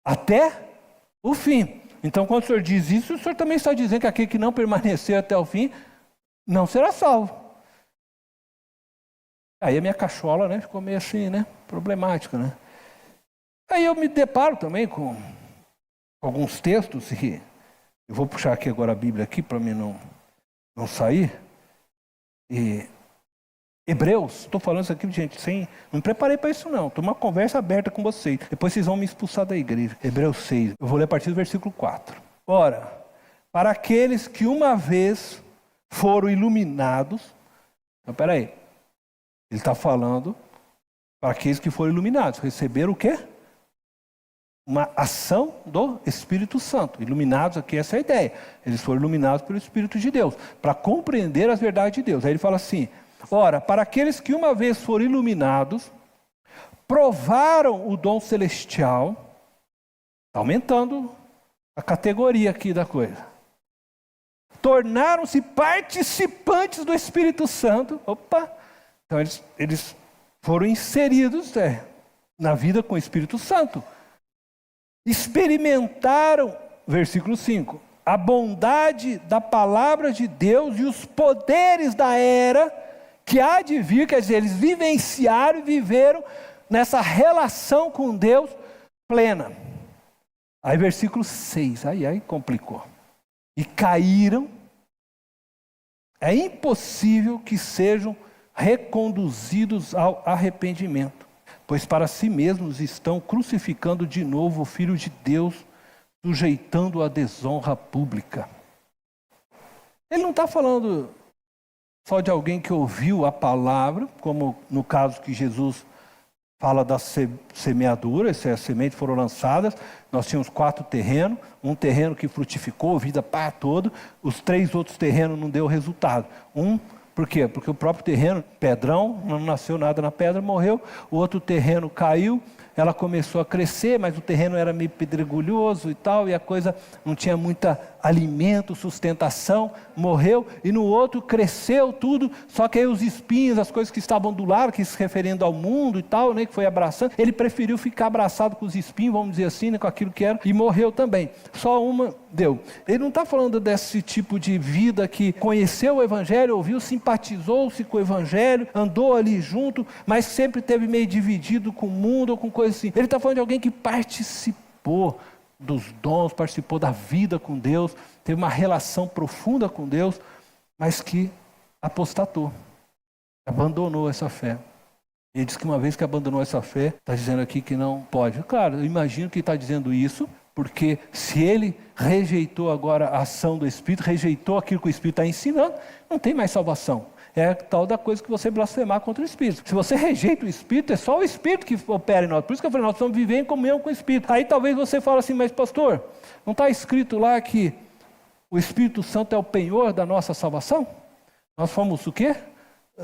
até o fim. Então quando o Senhor diz isso, o Senhor também está dizendo que aquele que não permanecer até o fim não será salvo. Aí a minha cachola, né, ficou meio assim, né, problemática, né? Aí eu me deparo também com alguns textos, e eu vou puxar aqui agora a Bíblia aqui para mim não sair. E Hebreus, estou falando isso aqui, gente, não me preparei para isso não, estou uma conversa aberta com vocês, depois vocês vão me expulsar da igreja. Hebreus 6, eu vou ler a partir do versículo 4. Ora, para aqueles que uma vez foram iluminados, então peraí, ele está falando para aqueles que foram iluminados, receberam o quê? Uma ação do Espírito Santo. Iluminados aqui, essa é a ideia. Eles foram iluminados pelo Espírito de Deus, para compreender as verdades de Deus. Aí ele fala assim, ora, para aqueles que uma vez foram iluminados, provaram o dom celestial, aumentando a categoria aqui da coisa. Tornaram-se participantes do Espírito Santo. Opa! Então eles foram inseridos na vida com o Espírito Santo. Experimentaram, versículo 5, a bondade da palavra de Deus e os poderes da era que há de vir, quer dizer, eles vivenciaram e viveram nessa relação com Deus plena. Aí versículo 6, aí complicou. E caíram, é impossível que sejam reconduzidos ao arrependimento, pois para si mesmos estão crucificando de novo o Filho de Deus, sujeitando a desonra pública. Ele não está falando só de alguém que ouviu a palavra, como no caso que Jesus fala da semeadura, as sementes foram lançadas, nós tínhamos 4 terrenos, um terreno que frutificou, vida para todo, os 3 outros terrenos não deu resultado. Por quê? Porque o próprio terreno, pedrão, não nasceu nada na pedra, morreu. O outro terreno caiu, ela começou a crescer, mas o terreno era meio pedregulhoso e tal, e a coisa não tinha muita alimento, sustentação, morreu. E no outro cresceu tudo, só que aí os espinhos, as coisas que estavam do lado, que se referindo ao mundo e tal, né, que foi abraçando, ele preferiu ficar abraçado com os espinhos, vamos dizer assim, né, com aquilo que era, e morreu também. Só uma deu. Ele não está falando desse tipo de vida que conheceu o Evangelho, ouviu, simpatizou-se com o Evangelho, andou ali junto, mas sempre teve meio dividido com o mundo ou com coisa assim. Ele está falando de alguém que participou dos dons, participou da vida com Deus, teve uma relação profunda com Deus, mas que apostatou, abandonou essa fé. Ele diz que uma vez que abandonou essa fé, está dizendo aqui que não pode. Claro, eu imagino que ele está dizendo isso, porque se ele rejeitou agora a ação do Espírito, rejeitou aquilo que o Espírito está ensinando, não tem mais salvação. É a tal da coisa que você blasfemar contra o Espírito. Se você rejeita o Espírito, é só o Espírito que opera em nós. Por isso que eu falei, nós precisamos viver em comunhão com o Espírito. Aí talvez você fale assim, mas pastor, não está escrito lá que o Espírito Santo é o penhor da nossa salvação? Nós fomos o quê?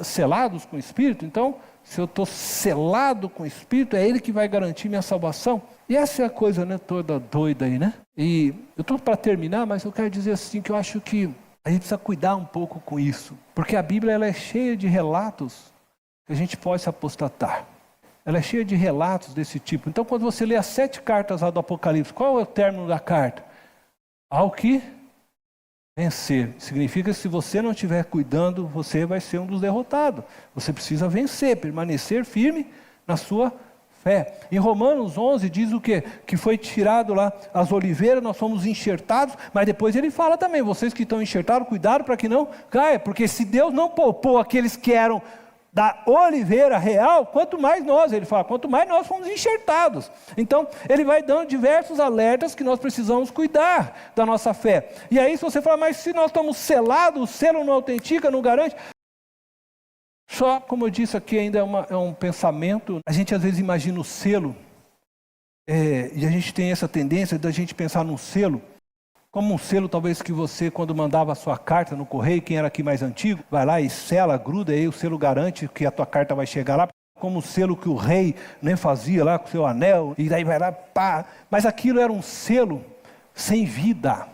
Selados com o Espírito. Então, se eu estou selado com o Espírito, é Ele que vai garantir minha salvação. E essa é a coisa, né, toda doida aí, né? E eu estou para terminar, mas eu quero dizer assim, que eu acho que a gente precisa cuidar um pouco com isso. Porque a Bíblia ela é cheia de relatos que a gente pode se apostatar. Ela é cheia de relatos desse tipo. Então, quando você lê as 7 cartas lá do Apocalipse, qual é o término da carta? Ao que vencer. Significa que se você não estiver cuidando, você vai ser um dos derrotados. Você precisa vencer, permanecer firme na sua fé. Em Romanos 11 diz o quê? Que foi tirado lá as oliveiras, nós fomos enxertados, mas depois ele fala também, vocês que estão enxertados, cuidado para que não caia, porque se Deus não poupou aqueles que eram da oliveira real, quanto mais nós, ele fala, quanto mais nós fomos enxertados. Então, ele vai dando diversos alertas que nós precisamos cuidar da nossa fé. E aí, se você fala, mas se nós estamos selados, o selo não autentica, não garante. Só, como eu disse aqui, ainda é um pensamento. A gente às vezes imagina o selo, e a gente tem essa tendência da gente pensar num selo, como um selo talvez que você, quando mandava a sua carta no correio, quem era aqui mais antigo, vai lá e sela, gruda, aí o selo garante que a tua carta vai chegar lá. como o selo que o rei fazia lá com o seu anel, e daí vai lá, pá. Mas aquilo era um selo sem vida.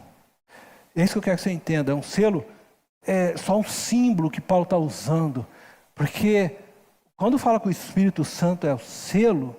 É isso que eu quero que você entenda, é um selo, é só um símbolo que Paulo está usando. Porque quando fala que o Espírito Santo é o selo,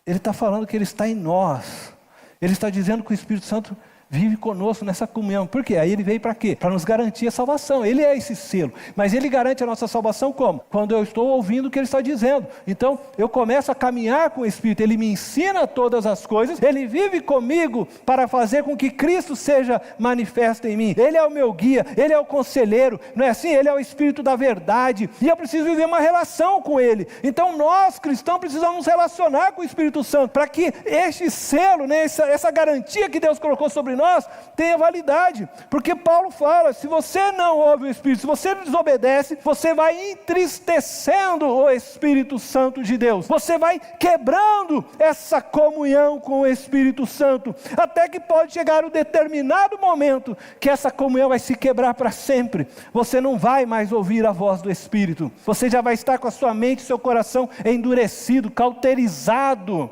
ele está falando que ele está em nós. Ele está dizendo que o Espírito Santo vive conosco nessa comunhão. Por quê? Aí ele veio para quê? Para nos garantir a salvação. Ele é esse selo. Mas ele garante a nossa salvação como? Quando eu estou ouvindo o que ele está dizendo. Então, eu começo a caminhar com o Espírito. Ele me ensina todas as coisas. Ele vive comigo para fazer com que Cristo seja manifesto em mim. Ele é o meu guia. Ele é o conselheiro. Não é assim? Ele é o Espírito da verdade. E eu preciso viver uma relação com ele. Então, nós, cristãos, precisamos nos relacionar com o Espírito Santo. Para que este selo, essa garantia que Deus colocou sobre nós tenha validade, porque Paulo fala, se você não ouve o Espírito, se você desobedece, você vai entristecendo o Espírito Santo de Deus, você vai quebrando essa comunhão com o Espírito Santo, até que pode chegar um determinado momento, que essa comunhão vai se quebrar para sempre, você não vai mais ouvir a voz do Espírito, você já vai estar com a sua mente e seu coração endurecido, cauterizado,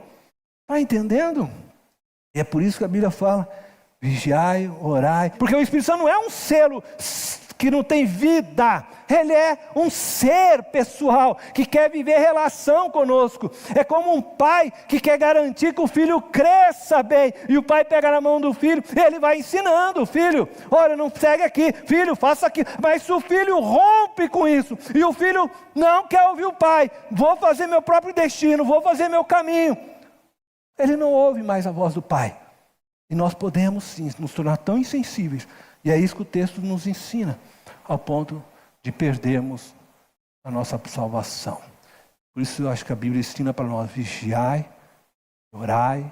está entendendo? E é por isso que a Bíblia fala, vigiai, orai, porque o Espírito Santo não é um selo que não tem vida, ele é um ser pessoal, que quer viver relação conosco, é como um pai que quer garantir que o filho cresça bem, e o pai pega na mão do filho, ele vai ensinando o filho, olha, não segue aqui, filho, faça aqui, mas se o filho rompe com isso, e o filho não quer ouvir o pai, vou fazer meu próprio destino, vou fazer meu caminho, ele não ouve mais a voz do pai. E nós podemos sim nos tornar tão insensíveis. E é isso que o texto nos ensina, ao ponto de perdermos a nossa salvação. Por isso eu acho que a Bíblia ensina para nós, vigiai, orai,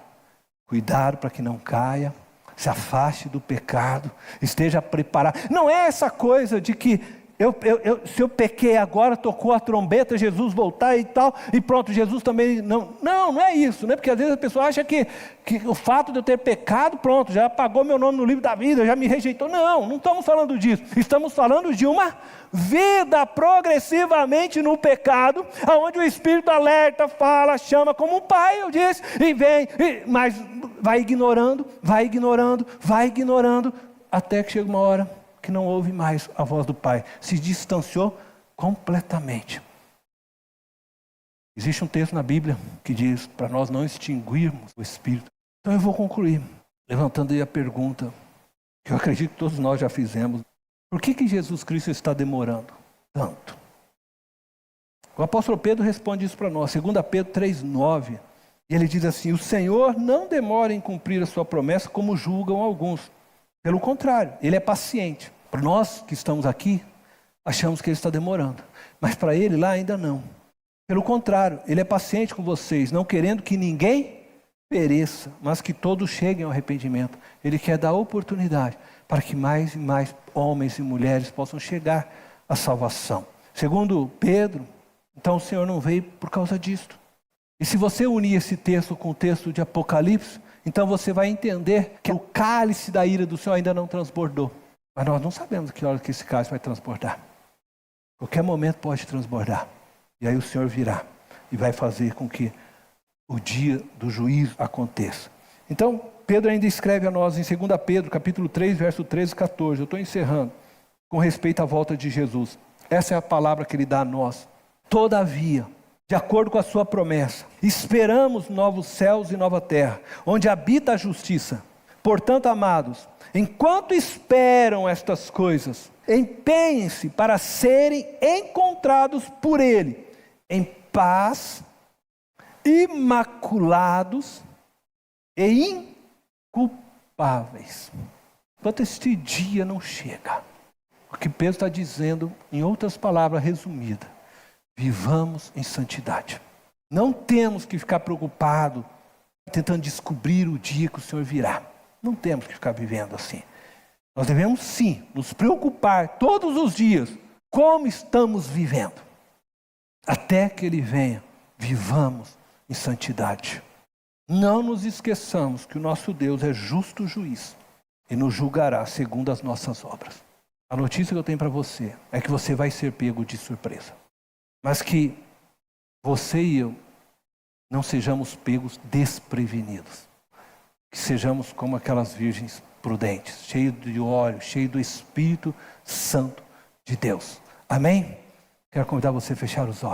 cuidado para que não caia, se afaste do pecado, esteja preparado. Não é essa coisa de que se eu pequei agora, tocou a trombeta, Jesus voltar e tal, e pronto, Jesus também não é isso, né? Porque às vezes a pessoa acha que o fato de eu ter pecado, pronto, já apagou meu nome no livro da vida, já me rejeitou. Não estamos falando disso, estamos falando de uma vida progressivamente no pecado, onde o Espírito alerta, fala, chama como um pai, eu disse, e vem, mas vai ignorando, até que chega uma hora que não ouve mais a voz do Pai, se distanciou completamente. Existe um texto na Bíblia que diz para nós não extinguirmos o Espírito. Então eu vou concluir, levantando aí a pergunta, que eu acredito que todos nós já fizemos. Por que Jesus Cristo está demorando tanto? O apóstolo Pedro responde isso para nós, 2 Pedro 3,9, e ele diz assim, o Senhor não demora em cumprir a sua promessa como julgam alguns. Pelo contrário, ele é paciente. Para nós que estamos aqui, achamos que ele está demorando. Mas para ele lá ainda não. Pelo contrário, ele é paciente com vocês, não querendo que ninguém pereça, mas que todos cheguem ao arrependimento. Ele quer dar oportunidade para que mais e mais homens e mulheres possam chegar à salvação. Segundo Pedro, então o Senhor não veio por causa disto. E se você unir esse texto com o texto de Apocalipse, então você vai entender que o cálice da ira do Senhor ainda não transbordou. Mas nós não sabemos que hora que esse cálice vai transbordar. Qualquer momento pode transbordar. E aí o Senhor virá e vai fazer com que o dia do juízo aconteça. Então, Pedro ainda escreve a nós em 2 Pedro, capítulo 3, verso 13 e 14. Eu estou encerrando com respeito à volta de Jesus. Essa é a palavra que ele dá a nós. Todavia, de acordo com a sua promessa, esperamos novos céus e nova terra, onde habita a justiça. Portanto, amados, enquanto esperam estas coisas, empenhem-se para serem encontrados por Ele, em paz, imaculados e inculpáveis. Enquanto este dia não chega, o que Pedro está dizendo, em outras palavras resumidas, vivamos em santidade. Não temos que ficar preocupados, tentando descobrir o dia que o Senhor virá. Não temos que ficar vivendo assim. Nós devemos sim nos preocupar todos os dias como estamos vivendo. Até que Ele venha, vivamos em santidade. Não nos esqueçamos que o nosso Deus é justo juiz e nos julgará segundo as nossas obras. A notícia que eu tenho para você é que você vai ser pego de surpresa. Mas que você e eu não sejamos pegos desprevenidos. Que sejamos como aquelas virgens prudentes, cheios de óleo, cheios do Espírito Santo de Deus. Amém? Quero convidar você a fechar os olhos.